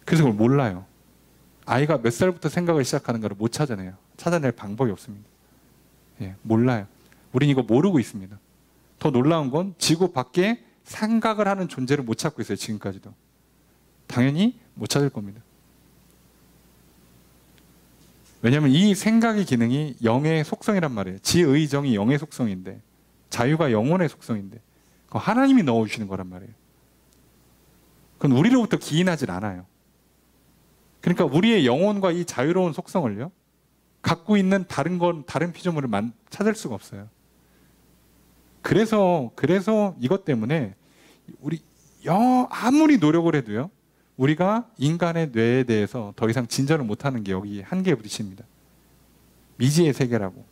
그래서 그걸 몰라요. 아이가 몇 살부터 생각을 시작하는가를 못 찾아내요. 찾아낼 방법이 없습니다. 예, 몰라요. 우린 이거 모르고 있습니다. 더 놀라운 건 지구 밖에 생각을 하는 존재를 못 찾고 있어요. 지금까지도. 당연히 못 찾을 겁니다. 왜냐하면 이 생각의 기능이 영의 속성이란 말이에요. 지의정이 영의 속성인데 자유가 영혼의 속성인데 그거 하나님이 넣어주시는 거란 말이에요. 그건 우리로부터 기인하질 않아요. 그러니까 우리의 영혼과 이 자유로운 속성을요 갖고 있는 다른 피조물을 찾을 수가 없어요. 그래서 이것 때문에 우리 아무리 노력을 해도요 우리가 인간의 뇌에 대해서 더 이상 진전을 못하는 게 여기 한계에 부딪힙니다. 미지의 세계라고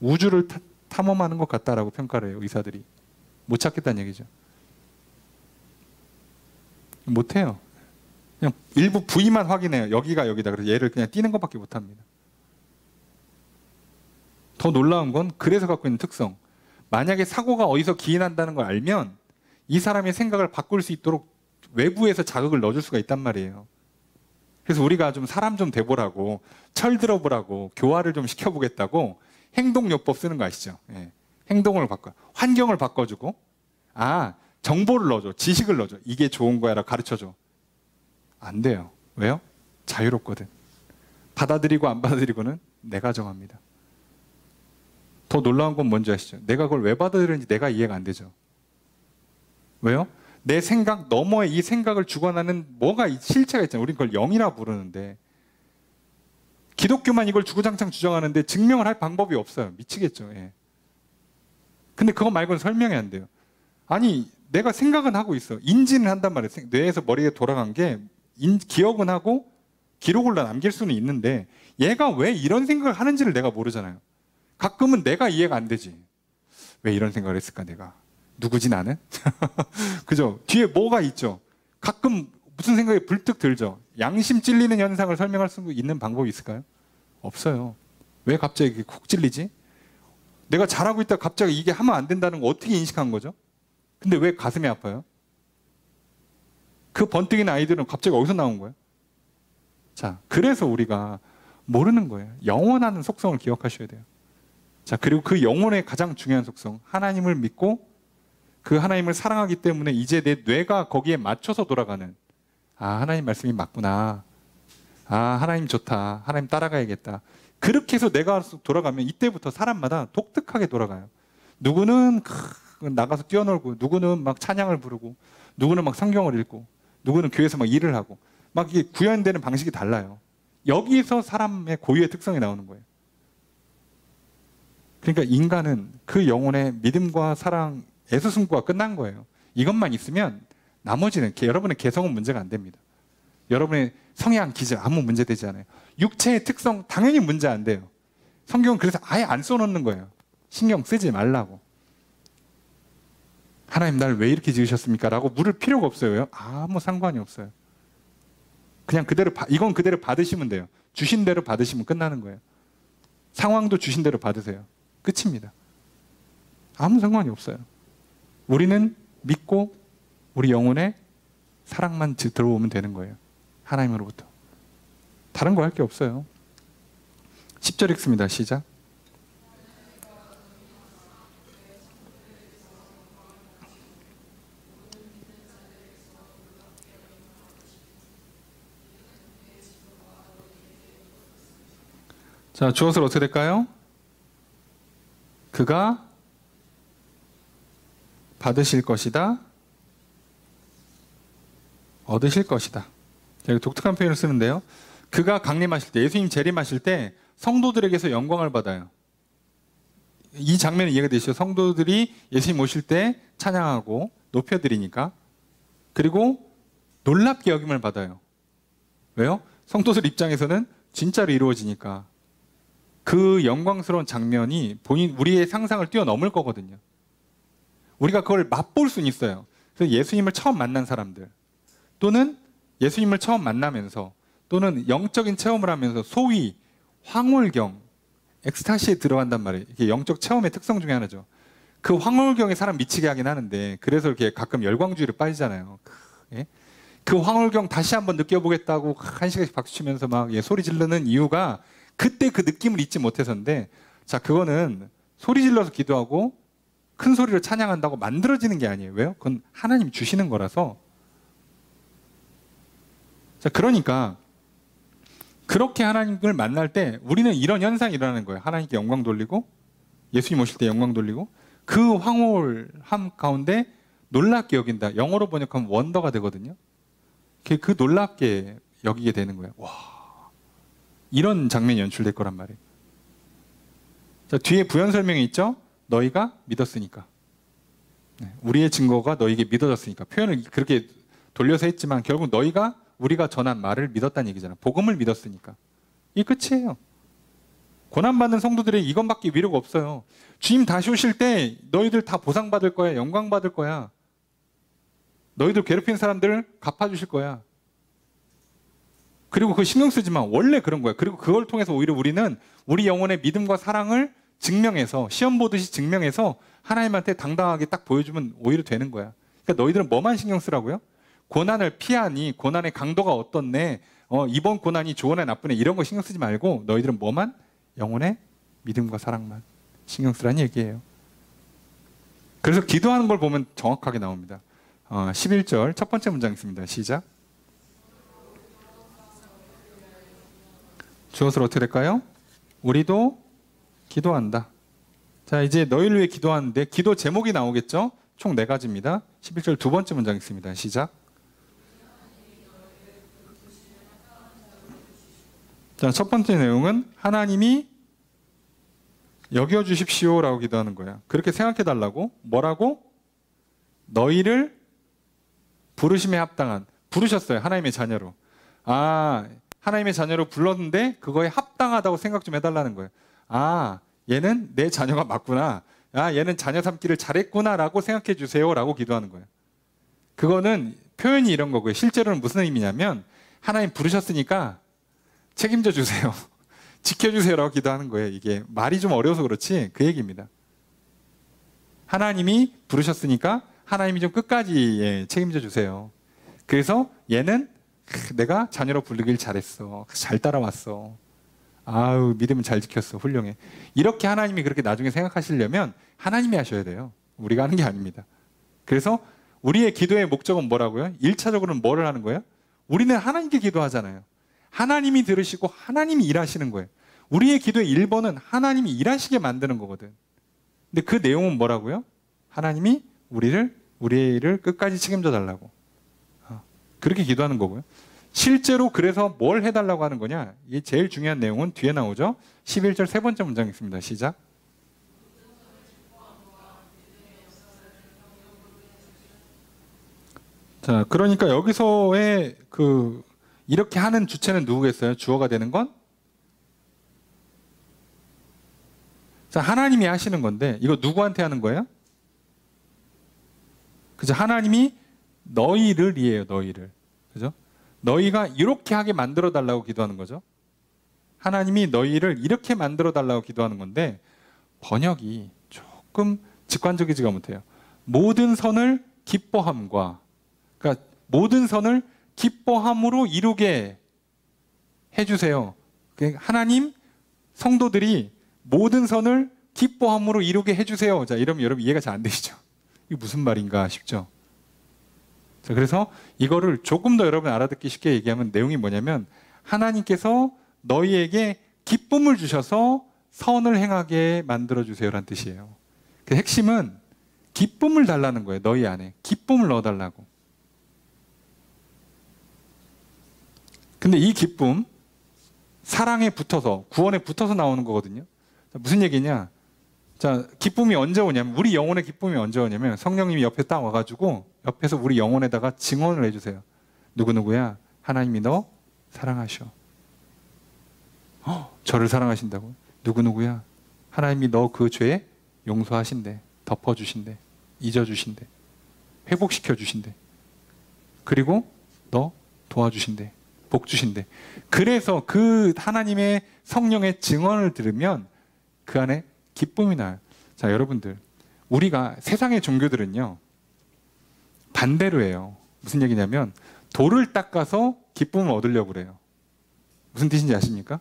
우주를 탐험하는 것 같다라고 평가를 해요. 의사들이 못 찾겠다는 얘기죠. 못해요. 그냥 일부 부위만 확인해요. 여기가 여기다. 그래서 얘를 그냥 띄는 것밖에 못합니다. 더 놀라운 건 그래서 갖고 있는 특성. 만약에 사고가 어디서 기인한다는 걸 알면 이 사람의 생각을 바꿀 수 있도록 외부에서 자극을 넣어줄 수가 있단 말이에요. 그래서 우리가 좀 사람 좀 돼보라고 철 들어보라고 교화를 좀 시켜보겠다고 행동요법 쓰는 거 아시죠? 예. 행동을 환경을 바꿔주고 정보를 넣어줘. 지식을 넣어줘. 이게 좋은 거야 라고 가르쳐줘. 안 돼요. 왜요? 자유롭거든. 받아들이고 안 받아들이고는 내가 정합니다. 더 놀라운 건 뭔지 아시죠? 내가 그걸 왜 받아들이는지 내가 이해가 안 되죠. 왜요? 내 생각 너머에 이 생각을 주관하는 실체가 있잖아요. 우린 그걸 영이라 부르는데 기독교만 이걸 주구장창 주장하는데 증명을 할 방법이 없어요. 미치겠죠. 예. 근데 그거 말고는 설명이 안 돼요. 아니 내가 생각은 하고 있어. 인지는 한단 말이에요. 뇌에서 머리에 돌아간 게 기억은 하고 기록을 남길 수는 있는데 얘가 왜 이런 생각을 하는지를 내가 모르잖아요. 가끔은 내가 이해가 안 되지. 왜 이런 생각을 했을까 내가. 누구지 나는? 그죠? 뒤에 뭐가 있죠? 가끔 무슨 생각이 불뚝 들죠? 양심 찔리는 현상을 설명할 수 있는 방법이 있을까요? 없어요. 왜 갑자기 이렇게 콕 찔리지? 내가 잘하고 있다가 갑자기 이게 하면 안 된다는 거 어떻게 인식한 거죠? 근데 왜 가슴이 아파요? 그 번뜩이는 아이들은 갑자기 어디서 나온 거예요? 자, 그래서 우리가 모르는 거예요. 영원한 속성을 기억하셔야 돼요. 자, 그리고 그 영혼의 가장 중요한 속성, 하나님을 믿고 그 하나님을 사랑하기 때문에 이제 내 뇌가 거기에 맞춰서 돌아가는 하나님 말씀이 맞구나. 하나님 좋다. 하나님 따라가야겠다. 그렇게 해서 내가 돌아가면 이때부터 사람마다 독특하게 돌아가요. 누구는 나가서 뛰어놀고 누구는 막 찬양을 부르고 누구는 막 성경을 읽고 누구는 교회에서 막 일을 하고 막 이게 구현되는 방식이 달라요. 여기에서 사람의 고유의 특성이 나오는 거예요. 그러니까 인간은 그 영혼의 믿음과 사랑, 애수승부가 끝난 거예요. 이것만 있으면 나머지는 여러분의 개성은 문제가 안 됩니다. 여러분의 성향, 기질 아무 문제 되지 않아요. 육체의 특성 당연히 문제 안 돼요. 성경은 그래서 아예 안 써놓는 거예요. 신경 쓰지 말라고. 하나님 날 왜 이렇게 지으셨습니까? 라고 물을 필요가 없어요. 아무 상관이 없어요. 그냥 이건 그대로 받으시면 돼요. 주신 대로 받으시면 끝나는 거예요. 상황도 주신 대로 받으세요. 끝입니다. 아무 상관이 없어요. 우리는 믿고 우리 영혼에 사랑만 들어오면 되는 거예요. 하나님으로부터. 다른 거 할 게 없어요. 10절 읽습니다. 시작. 자, 주어서 어떻게 될까요? 그가 받으실 것이다. 얻으실 것이다. 제가 독특한 표현을 쓰는데요. 그가 강림하실 때, 예수님 재림하실 때 성도들에게서 영광을 받아요. 이 장면이 이해가 되시죠? 성도들이 예수님 오실 때 찬양하고 높여드리니까. 그리고 놀랍게 여김을 받아요. 왜요? 성도들 입장에서는 진짜로 이루어지니까. 그 영광스러운 장면이 우리의 상상을 뛰어넘을 거거든요. 우리가 그걸 맛볼 수는 있어요. 그래서 예수님을 처음 만난 사람들, 또는 예수님을 처음 만나면서, 또는 영적인 체험을 하면서 소위 황홀경, 엑스타시에 들어간단 말이에요. 이게 영적 체험의 특성 중에 하나죠. 그 황홀경에 사람 미치게 하긴 하는데, 그래서 이렇게 가끔 열광주의로 빠지잖아요. 예? 그 황홀경 다시 한번 느껴보겠다고 한 시간씩 박수치면서 막 소리 지르는 이유가 그때 그 느낌을 잊지 못해서인데, 자, 그거는 소리 질러서 기도하고 큰 소리로 찬양한다고 만들어지는 게 아니에요. 왜요? 그건 하나님이 주시는 거라서. 자, 그러니까 그렇게 하나님을 만날 때 우리는 이런 현상이 일어나는 거예요. 하나님께 영광 돌리고, 예수님 오실 때 영광 돌리고, 그 황홀함 가운데 놀랍게 여긴다. 영어로 번역하면 원더가 되거든요. 그 놀랍게 여기게 되는 거예요. 와, 이런 장면이 연출될 거란 말이에요. 자, 뒤에 부연 설명이 있죠. 너희가 믿었으니까. 네, 우리의 증거가 너희에게 믿어졌으니까. 표현을 그렇게 돌려서 했지만 결국 너희가 우리가 전한 말을 믿었다는 얘기잖아. 복음을 믿었으니까. 이게 끝이에요. 고난받는 성도들에게 이것밖에 위로가 없어요. 주님 다시 오실 때 너희들 다 보상받을 거야. 영광받을 거야. 너희들 괴롭힌 사람들을 갚아주실 거야. 그리고 그거 신경 쓰지만 원래 그런 거야. 그리고 그걸 통해서 오히려 우리는 우리 영혼의 믿음과 사랑을 증명해서, 시험 보듯이 증명해서 하나님한테 당당하게 딱 보여주면 오히려 되는 거야. 그러니까 너희들은 뭐만 신경 쓰라고요? 고난을 피하니, 고난의 강도가 어떻네, 이번 고난이 좋으네 나쁘네 이런 거 신경 쓰지 말고 너희들은 뭐만? 영혼의 믿음과 사랑만 신경 쓰라는 얘기예요. 그래서 기도하는 걸 보면 정확하게 나옵니다. 11절 첫 번째 문장 있습니다. 시작. 주어서 어떻게 될까요? 우리도 기도한다. 자, 이제 너희를 위해 기도하는데 기도 제목이 나오겠죠? 총 4가지입니다. 11절 두 번째 문장 있습니다. 시작. 자, 첫 번째 내용은 하나님이 여겨주십시오라고 기도하는 거예요. 그렇게 생각해달라고. 뭐라고? 너희를 부르심에 합당한. 부르셨어요. 하나님의 자녀로. 하나님의 자녀로 불렀는데 그거에 합당하다고 생각 좀 해달라는 거예요. 얘는 내 자녀가 맞구나. 얘는 자녀 삼기를 잘했구나라고 생각해 주세요라고 기도하는 거예요. 그거는 표현이 이런 거고요. 실제로는 무슨 의미냐면 하나님 부르셨으니까 책임져 주세요. 지켜주세요라고 기도하는 거예요. 이게 말이 좀 어려워서 그렇지 그 얘기입니다. 하나님이 부르셨으니까 하나님이 좀 끝까지 책임져 주세요. 그래서 얘는 내가 자녀로 부르길 잘했어. 잘 따라왔어. 믿음은 잘 지켰어. 훌륭해. 이렇게 하나님이 그렇게 나중에 생각하시려면 하나님이 하셔야 돼요. 우리가 하는 게 아닙니다. 그래서 우리의 기도의 목적은 뭐라고요? 1차적으로는 뭐를 하는 거예요? 우리는 하나님께 기도하잖아요. 하나님이 들으시고 하나님이 일하시는 거예요. 우리의 기도의 1번은 하나님이 일하시게 만드는 거거든. 근데 그 내용은 뭐라고요? 하나님이 우리를 끝까지 책임져 달라고. 그렇게 기도하는 거고요. 실제로 그래서 뭘 해달라고 하는 거냐? 이게 제일 중요한 내용은 뒤에 나오죠. 11절 세 번째 문장 있습니다. 시작. 자, 그러니까 여기서의 이렇게 하는 주체는 누구겠어요? 주어가 되는 건? 자, 하나님이 하시는 건데 이거 누구한테 하는 거예요? 그죠? 하나님이 너희를이에요. 너희를. 그죠? 너희가 이렇게 하게 만들어 달라고 기도하는 거죠. 하나님이 너희를 이렇게 만들어 달라고 기도하는 건데 번역이 조금 직관적이지가 못해요. 모든 선을 기뻐함과, 그러니까 모든 선을 기뻐함으로 이루게 해주세요. 하나님 성도들이 모든 선을 기뻐함으로 이루게 해주세요. 자, 이러면 여러분 이해가 잘 안 되시죠? 이게 무슨 말인가 싶죠? 자, 그래서 이거를 조금 더 여러분 알아듣기 쉽게 얘기하면 내용이 뭐냐면 하나님께서 너희에게 기쁨을 주셔서 선을 행하게 만들어주세요라는 뜻이에요. 그 핵심은 기쁨을 달라는 거예요. 너희 안에 기쁨을 넣어달라고. 근데 이 기쁨, 사랑에 붙어서, 구원에 붙어서 나오는 거거든요. 자, 무슨 얘기냐? 자, 기쁨이 언제 오냐면, 우리 영혼의 기쁨이 언제 오냐면, 성령님이 옆에 딱 와가지고, 옆에서 우리 영혼에다가 증언을 해주세요. 누구누구야? 하나님이 너 사랑하셔. 저를 사랑하신다고? 누구누구야? 하나님이 너 그 죄 용서하신대. 덮어주신대. 잊어주신대. 회복시켜주신대. 그리고 너 도와주신대. 복 주신대. 그래서 그 하나님의 성령의 증언을 들으면 그 안에 기쁨이 나요. 자, 여러분들, 우리가 세상의 종교들은요, 반대로 해요. 무슨 얘기냐면 돌을 닦아서 기쁨을 얻으려고 그래요. 무슨 뜻인지 아십니까?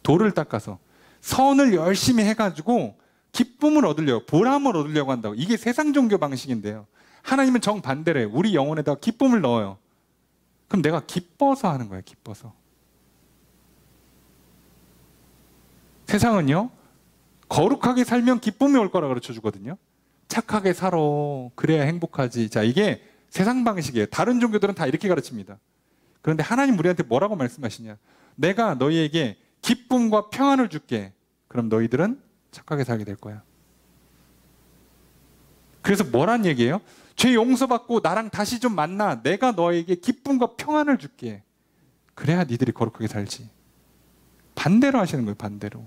돌을 닦아서 선을 열심히 해가지고 기쁨을 얻으려고, 보람을 얻으려고 한다고. 이게 세상 종교 방식인데요. 하나님은 정반대로 해요. 우리 영혼에다 기쁨을 넣어요. 그럼 내가 기뻐서 하는 거예요. 기뻐서. 세상은요, 거룩하게 살면 기쁨이 올 거라 가르쳐 주거든요. 착하게 살아. 그래야 행복하지. 자, 이게 세상 방식이에요. 다른 종교들은 다 이렇게 가르칩니다. 그런데 하나님 우리한테 뭐라고 말씀하시냐? 내가 너희에게 기쁨과 평안을 줄게. 그럼 너희들은 착하게 살게 될 거야. 그래서 뭐란 얘기예요? 죄 용서받고 나랑 다시 좀 만나. 내가 너에게 기쁨과 평안을 줄게. 그래야 니들이 거룩하게 살지. 반대로 하시는 거예요. 반대로.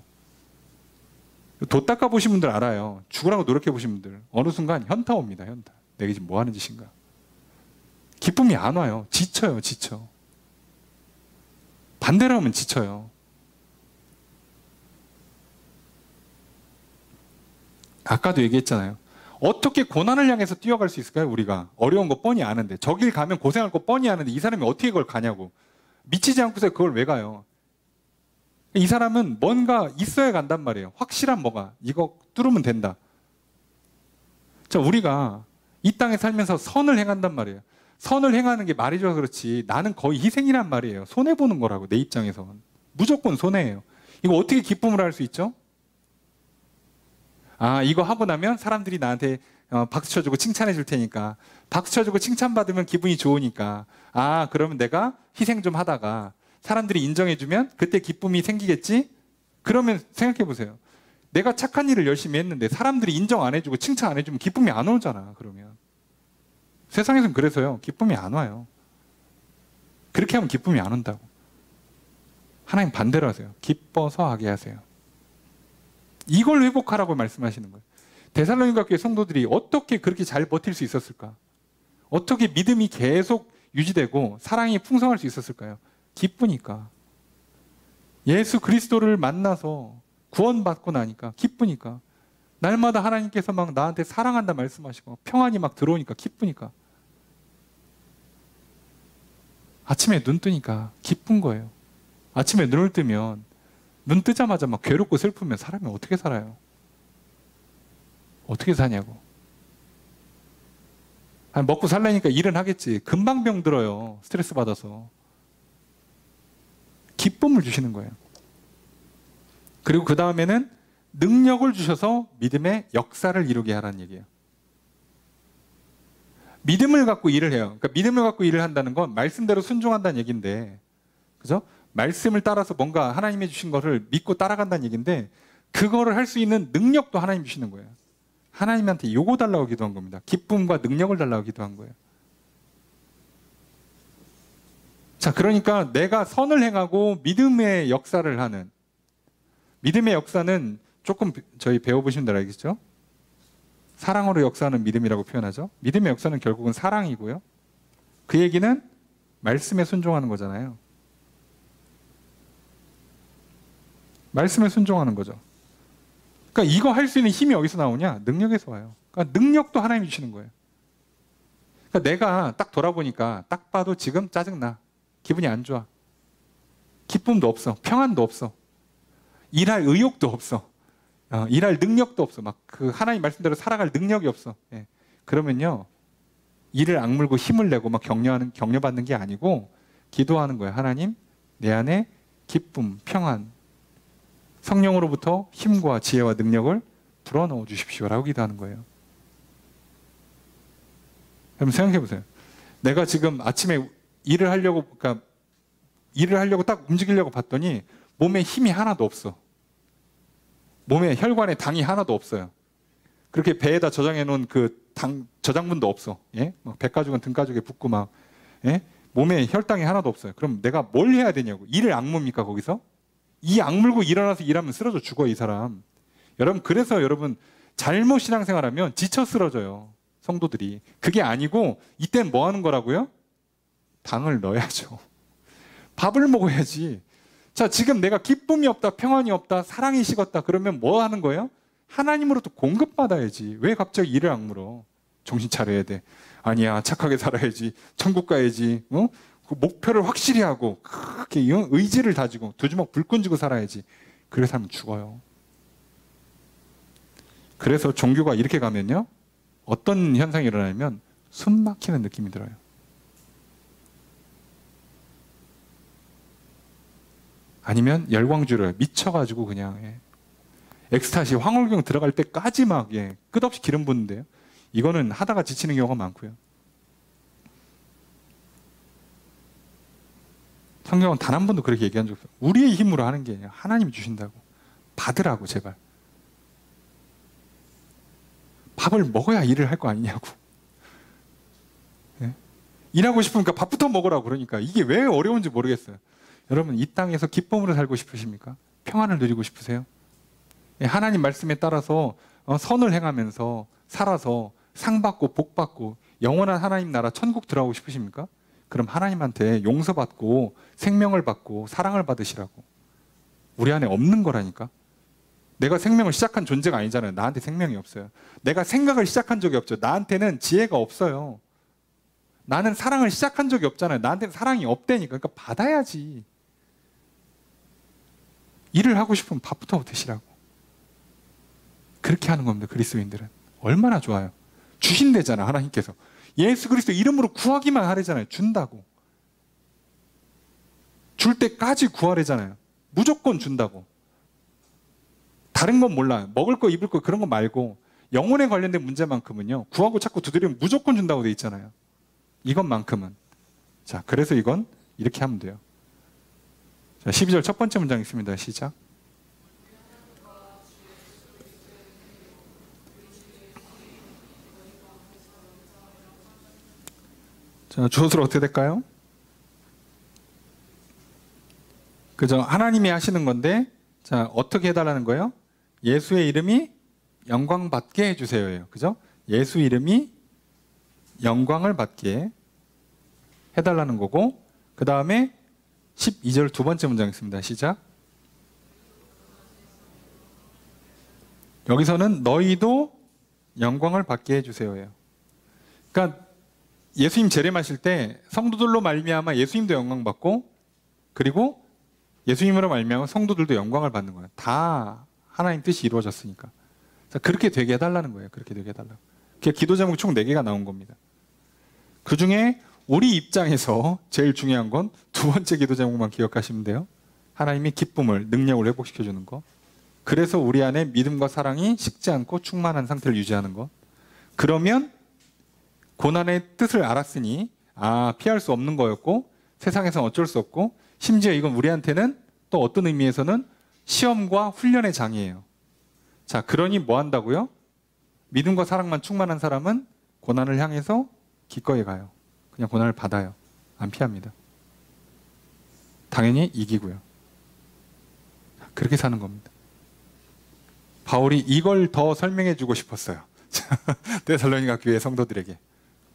도 닦아보신 분들 알아요. 죽으라고 노력해보신 분들. 어느 순간 현타 옵니다. 현타. 내가 지금 뭐 하는 짓인가. 기쁨이 안 와요. 지쳐요. 지쳐. 반대로 하면 지쳐요. 아까도 얘기했잖아요. 어떻게 고난을 향해서 뛰어갈 수 있을까요? 우리가 어려운 거 뻔히 아는데, 저 길 가면 고생할 거 뻔히 아는데 이 사람이 어떻게 그걸 가냐고. 미치지 않고서 그걸 왜 가요? 이 사람은 뭔가 있어야 간단 말이에요. 확실한 뭐가. 이거 뚫으면 된다. 자, 우리가 이 땅에 살면서 선을 행한단 말이에요. 선을 행하는 게 말이 좋아서 그렇지 나는 거의 희생이란 말이에요. 손해보는 거라고. 내 입장에서는 무조건 손해예요. 이거 어떻게 기쁨을 할 수 있죠? 아, 이거 하고 나면 사람들이 나한테 박수 쳐주고 칭찬해 줄 테니까, 박수 쳐주고 칭찬받으면 기분이 좋으니까, 아, 그러면 내가 희생 좀 하다가 사람들이 인정해 주면 그때 기쁨이 생기겠지? 그러면 생각해 보세요. 내가 착한 일을 열심히 했는데 사람들이 인정 안 해주고 칭찬 안 해주면 기쁨이 안 오잖아. 그러면 세상에서는 그래서요, 기쁨이 안 와요. 그렇게 하면 기쁨이 안 온다고. 하나님 반대로 하세요. 기뻐서 하게 하세요. 이걸 회복하라고 말씀하시는 거예요. 데살로니가 교회 성도들이 어떻게 그렇게 잘 버틸 수 있었을까? 어떻게 믿음이 계속 유지되고 사랑이 풍성할 수 있었을까요? 기쁘니까. 예수 그리스도를 만나서 구원받고 나니까 기쁘니까. 날마다 하나님께서 막 나한테 사랑한다 말씀하시고 평안이 막 들어오니까 기쁘니까. 아침에 눈 뜨니까 기쁜 거예요. 아침에 눈을 뜨면, 눈 뜨자마자 막 괴롭고 슬프면 사람이 어떻게 살아요? 어떻게 사냐고. 아니, 먹고 살라니까 일은 하겠지. 금방 병들어요. 스트레스 받아서. 기쁨을 주시는 거예요. 그리고 그 다음에는 능력을 주셔서 믿음의 역사를 이루게 하라는 얘기예요. 믿음을 갖고 일을 해요. 그러니까 믿음을 갖고 일을 한다는 건 말씀대로 순종한다는 얘기인데, 그죠? 말씀을 따라서 뭔가 하나님이 주신 거를 믿고 따라간다는 얘기인데, 그거를 할 수 있는 능력도 하나님 주시는 거예요. 하나님한테 요거 달라고 기도한 겁니다. 기쁨과 능력을 달라고 기도한 거예요. 자, 그러니까 내가 선을 행하고 믿음의 역사를 하는, 믿음의 역사는 조금 저희 배워보시면 들 알겠죠? 사랑으로 역사하는 믿음이라고 표현하죠. 믿음의 역사는 결국은 사랑이고요. 그 얘기는 말씀에 순종하는 거잖아요. 말씀에 순종하는 거죠. 그러니까 이거 할 수 있는 힘이 어디서 나오냐? 능력에서 와요. 그러니까 능력도 하나님이 주시는 거예요. 그러니까 내가 딱 돌아보니까 딱 봐도 지금 짜증나. 기분이 안 좋아. 기쁨도 없어. 평안도 없어. 일할 의욕도 없어. 일할 능력도 없어. 막 그 하나님 말씀대로 살아갈 능력이 없어. 예. 그러면요, 이를 악물고 힘을 내고 막 격려받는 게 아니고 기도하는 거예요. 하나님, 내 안에 기쁨, 평안, 성령으로부터 힘과 지혜와 능력을 불어넣어 주십시오라고 기도하는 거예요. 여러분 생각해 보세요. 내가 지금 아침에 일을 하려고, 그러니까 일을 하려고 딱 움직이려고 봤더니 몸에 힘이 하나도 없어. 몸에 혈관에 당이 하나도 없어요. 그렇게 배에다 저장해 놓은 그 당 저장분도 없어. 예? 막 백가죽은 등가죽에 붙고 막 예? 몸에 혈당이 하나도 없어요. 그럼 내가 뭘 해야 되냐고. 이를 악물니까 거기서? 이 악물고 일어나서 일하면 쓰러져 죽어 이 사람. 여러분 그래서 여러분 잘못 신앙생활하면 지쳐 쓰러져요. 성도들이. 그게 아니고 이때는 뭐 하는 거라고요? 당을 넣어야죠. 밥을 먹어야지. 자, 지금 내가 기쁨이 없다, 평안이 없다, 사랑이 식었다. 그러면 뭐 하는 거예요? 하나님으로부터 공급받아야지. 왜 갑자기 이를 악물어? 정신 차려야 돼. 아니야, 착하게 살아야지. 천국 가야지. 어? 그 목표를 확실히 하고 그렇게 의지를 다지고 두 주먹 불끈 쥐고 살아야지. 그래서 하면 죽어요. 그래서 종교가 이렇게 가면요. 어떤 현상이 일어나면 숨 막히는 느낌이 들어요. 아니면 열광주를 미쳐가지고 그냥 엑스타시 황홀경 들어갈 때까지 막 끝없이 기름 붓는데요. 이거는 하다가 지치는 경우가 많고요. 성경은 단 한 번도 그렇게 얘기한 적 없어요. 우리의 힘으로 하는 게 아니라 하나님이 주신다고. 받으라고 제발. 밥을 먹어야 일을 할 거 아니냐고. 일하고 싶으니까 밥부터 먹으라고 그러니까 이게 왜 어려운지 모르겠어요. 여러분 이 땅에서 기쁨으로 살고 싶으십니까? 평안을 누리고 싶으세요? 하나님 말씀에 따라서 선을 행하면서 살아서 상 받고 복 받고 영원한 하나님 나라 천국 들어가고 싶으십니까? 그럼 하나님한테 용서받고 생명을 받고 사랑을 받으시라고. 우리 안에 없는 거라니까. 내가 생명을 시작한 존재가 아니잖아요. 나한테 생명이 없어요. 내가 생각을 시작한 적이 없죠. 나한테는 지혜가 없어요. 나는 사랑을 시작한 적이 없잖아요. 나한테는 사랑이 없다니까. 그러니까 받아야지. 일을 하고 싶으면 밥부터 드시라고. 그렇게 하는 겁니다. 그리스도인들은. 얼마나 좋아요. 주신대잖아 하나님께서. 예수 그리스도 이름으로 구하기만 하래잖아요. 준다고. 줄 때까지 구하래잖아요. 무조건 준다고. 다른 건 몰라. 먹을 거 입을 거 그런 거 말고 영혼에 관련된 문제만큼은요. 구하고 자꾸 두드리면 무조건 준다고 돼 있잖아요. 이것만큼은. 자, 그래서 이건 이렇게 하면 돼요. 자, 12절 첫 번째 문장 있습니다. 시작. 자, 주어로 어떻게 될까요? 그죠? 하나님이 하시는 건데, 자, 어떻게 해달라는 거예요? 예수의 이름이 영광 받게 해주세요예요. 그죠? 예수 이름이 영광을 받게 해달라는 거고, 그 다음에 12절 두 번째 문장 있습니다. 시작. 여기서는 너희도 영광을 받게 해주세요예요. 그러니까 예수님 재림하실 때 성도들로 말미암아 예수님도 영광 받고, 그리고 예수님으로 말미암아 성도들도 영광을 받는 거예요. 다 하나님 뜻이 이루어졌으니까. 자, 그렇게 되게 해달라는 거예요. 그렇게 되게 해달라고. 기도 제목이 총 4개가 나온 겁니다. 그 중에 우리 입장에서 제일 중요한 건 두 번째 기도 제목만 기억하시면 돼요. 하나님이 기쁨을, 능력을 회복시켜주는 것. 그래서 우리 안에 믿음과 사랑이 식지 않고 충만한 상태를 유지하는 것. 그러면 고난의 뜻을 알았으니 피할 수 없는 거였고 세상에서는 어쩔 수 없고 심지어 이건 우리한테는 또 어떤 의미에서는 시험과 훈련의 장이에요. 자, 그러니 뭐 한다고요? 믿음과 사랑만 충만한 사람은 고난을 향해서 기꺼이 가요. 그냥 고난을 받아요. 안 피합니다. 당연히 이기고요. 그렇게 사는 겁니다. 바울이 이걸 더 설명해 주고 싶었어요. 데살로니가 교회 성도들에게.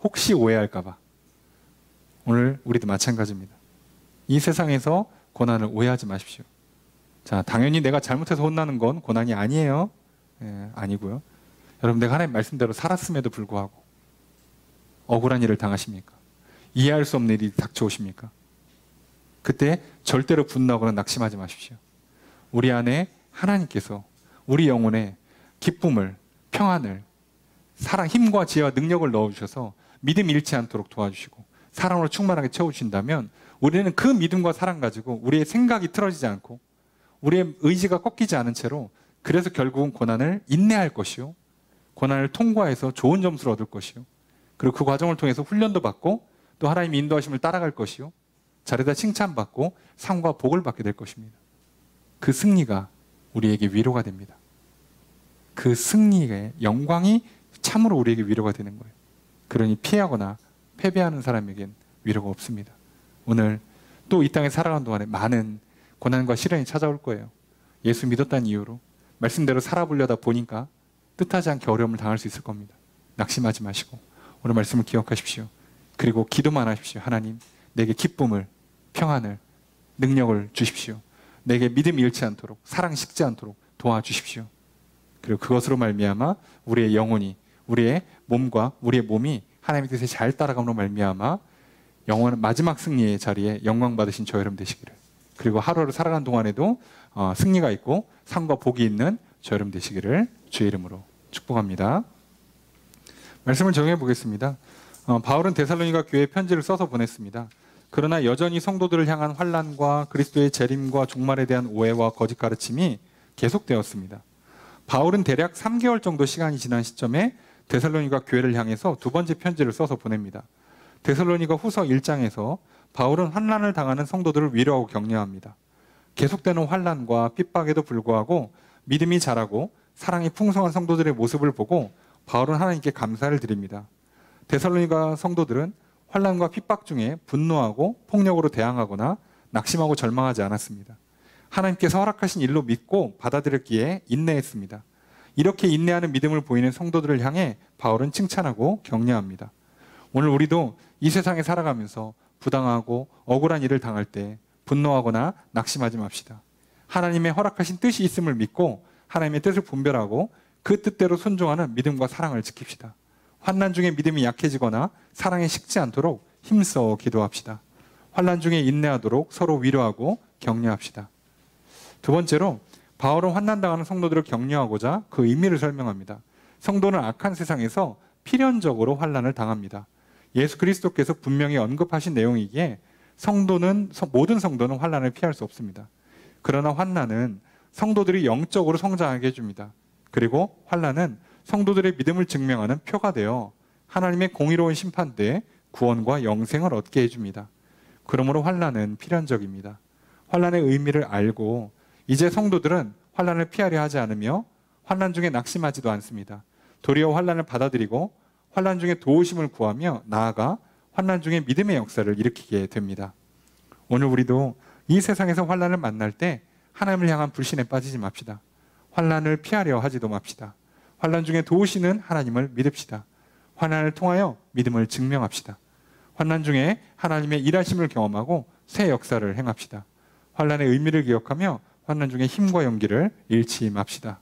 혹시 오해할까 봐. 오늘 우리도 마찬가지입니다. 이 세상에서 고난을 오해하지 마십시오. 자, 당연히 내가 잘못해서 혼나는 건 고난이 아니에요. 아니고요. 여러분, 내가 하나님 말씀대로 살았음에도 불구하고 억울한 일을 당하십니까? 이해할 수 없는 일이 닥쳐오십니까? 그때 절대로 분노하거나 낙심하지 마십시오. 우리 안에 하나님께서 우리 영혼에 기쁨을, 평안을, 사랑, 힘과 지혜와 능력을 넣어주셔서 믿음 잃지 않도록 도와주시고 사랑으로 충만하게 채워주신다면 우리는 그 믿음과 사랑 가지고 우리의 생각이 틀어지지 않고 우리의 의지가 꺾이지 않은 채로 그래서 결국은 고난을 인내할 것이요. 고난을 통과해서 좋은 점수를 얻을 것이요. 그리고 그 과정을 통해서 훈련도 받고 또 하나님의 인도하심을 따라갈 것이요. 자리에다 칭찬받고 상과 복을 받게 될 것입니다. 그 승리가 우리에게 위로가 됩니다. 그 승리의 영광이 참으로 우리에게 위로가 되는 거예요. 그러니 피하거나 패배하는 사람에겐 위로가 없습니다. 오늘 또 이 땅에 살아가는 동안에 많은 고난과 시련이 찾아올 거예요. 예수 믿었다는 이유로 말씀대로 살아보려다 보니까 뜻하지 않게 어려움을 당할 수 있을 겁니다. 낙심하지 마시고 오늘 말씀을 기억하십시오. 그리고 기도만 하십시오. 하나님, 내게 기쁨을, 평안을, 능력을 주십시오. 내게 믿음이 잃지 않도록, 사랑 식지 않도록 도와주십시오. 그리고 그것으로 말미암아 우리의 영혼이, 우리의 몸과 우리의 몸이 하나님의 뜻에 잘 따라감으로 말미암아 영원한 마지막 승리의 자리에 영광 받으신 저 여러분 되시기를, 그리고 하루를 살아가는 동안에도 승리가 있고 상과 복이 있는 저 여러분 되시기를 주의 이름으로 축복합니다. 말씀을 정해 보겠습니다. 바울은 데살로니가 교회에 편지를 써서 보냈습니다. 그러나 여전히 성도들을 향한 환난과 그리스도의 재림과 종말에 대한 오해와 거짓 가르침이 계속되었습니다. 바울은 대략 3개월 정도 시간이 지난 시점에 데살로니가 교회를 향해서 두 번째 편지를 써서 보냅니다. 데살로니가 후서 1장에서 바울은 환난을 당하는 성도들을 위로하고 격려합니다. 계속되는 환난과 핍박에도 불구하고 믿음이 자라고 사랑이 풍성한 성도들의 모습을 보고 바울은 하나님께 감사를 드립니다. 데살로니가 성도들은 환난과 핍박 중에 분노하고 폭력으로 대항하거나 낙심하고 절망하지 않았습니다. 하나님께서 허락하신 일로 믿고 받아들였기에 인내했습니다. 이렇게 인내하는 믿음을 보이는 성도들을 향해 바울은 칭찬하고 격려합니다. 오늘 우리도 이 세상에 살아가면서 부당하고 억울한 일을 당할 때 분노하거나 낙심하지 맙시다. 하나님의 허락하신 뜻이 있음을 믿고 하나님의 뜻을 분별하고 그 뜻대로 순종하는 믿음과 사랑을 지킵시다. 환난 중에 믿음이 약해지거나 사랑에 식지 않도록 힘써 기도합시다. 환난 중에 인내하도록 서로 위로하고 격려합시다. 두 번째로 바울은 환난당하는 성도들을 격려하고자 그 의미를 설명합니다. 성도는 악한 세상에서 필연적으로 환난을 당합니다. 예수 그리스도께서 분명히 언급하신 내용이기에 모든 성도는 환난을 피할 수 없습니다. 그러나 환난은 성도들이 영적으로 성장하게 해줍니다. 그리고 환난은 성도들의 믿음을 증명하는 표가 되어 하나님의 공의로운 심판대에 구원과 영생을 얻게 해줍니다. 그러므로 환난은 필연적입니다. 환난의 의미를 알고 이제 성도들은 환난을 피하려 하지 않으며 환난 중에 낙심하지도 않습니다. 도리어 환난을 받아들이고 환난 중에 도우심을 구하며 나아가 환난 중에 믿음의 역사를 일으키게 됩니다. 오늘 우리도 이 세상에서 환난을 만날 때 하나님을 향한 불신에 빠지지 맙시다. 환난을 피하려 하지도 맙시다. 환난 중에 도우시는 하나님을 믿읍시다. 환난을 통하여 믿음을 증명합시다. 환난 중에 하나님의 일하심을 경험하고 새 역사를 행합시다. 환난의 의미를 기억하며 환난 중에 힘과 용기를 잃지 맙시다.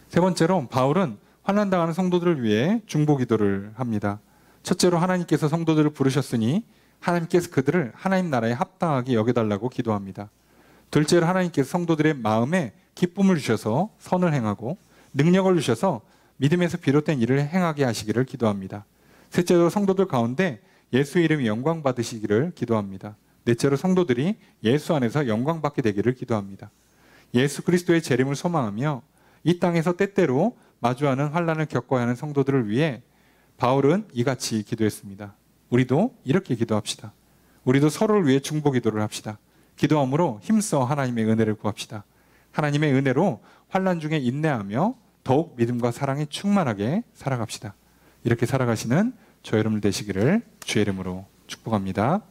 세 번째로 바울은 환난당하는 성도들을 위해 중보기도를 합니다. 첫째로 하나님께서 성도들을 부르셨으니 하나님께서 그들을 하나님 나라에 합당하게 여겨달라고 기도합니다. 둘째로 하나님께서 성도들의 마음에 기쁨을 주셔서 선을 행하고 능력을 주셔서 믿음에서 비롯된 일을 행하게 하시기를 기도합니다. 셋째로 성도들 가운데 예수의 이름이 영광 받으시기를 기도합니다. 넷째로 성도들이 예수 안에서 영광 받게 되기를 기도합니다. 예수 그리스도의 재림을 소망하며 이 땅에서 때때로 마주하는 환난을 겪어야 하는 성도들을 위해 바울은 이같이 기도했습니다. 우리도 이렇게 기도합시다. 우리도 서로를 위해 중보기도를 합시다. 기도함으로 힘써 하나님의 은혜를 구합시다. 하나님의 은혜로 환난 중에 인내하며 더욱 믿음과 사랑에 충만하게 살아갑시다. 이렇게 살아가시는 저 여러분 되시기를 주의 이름으로 축복합니다.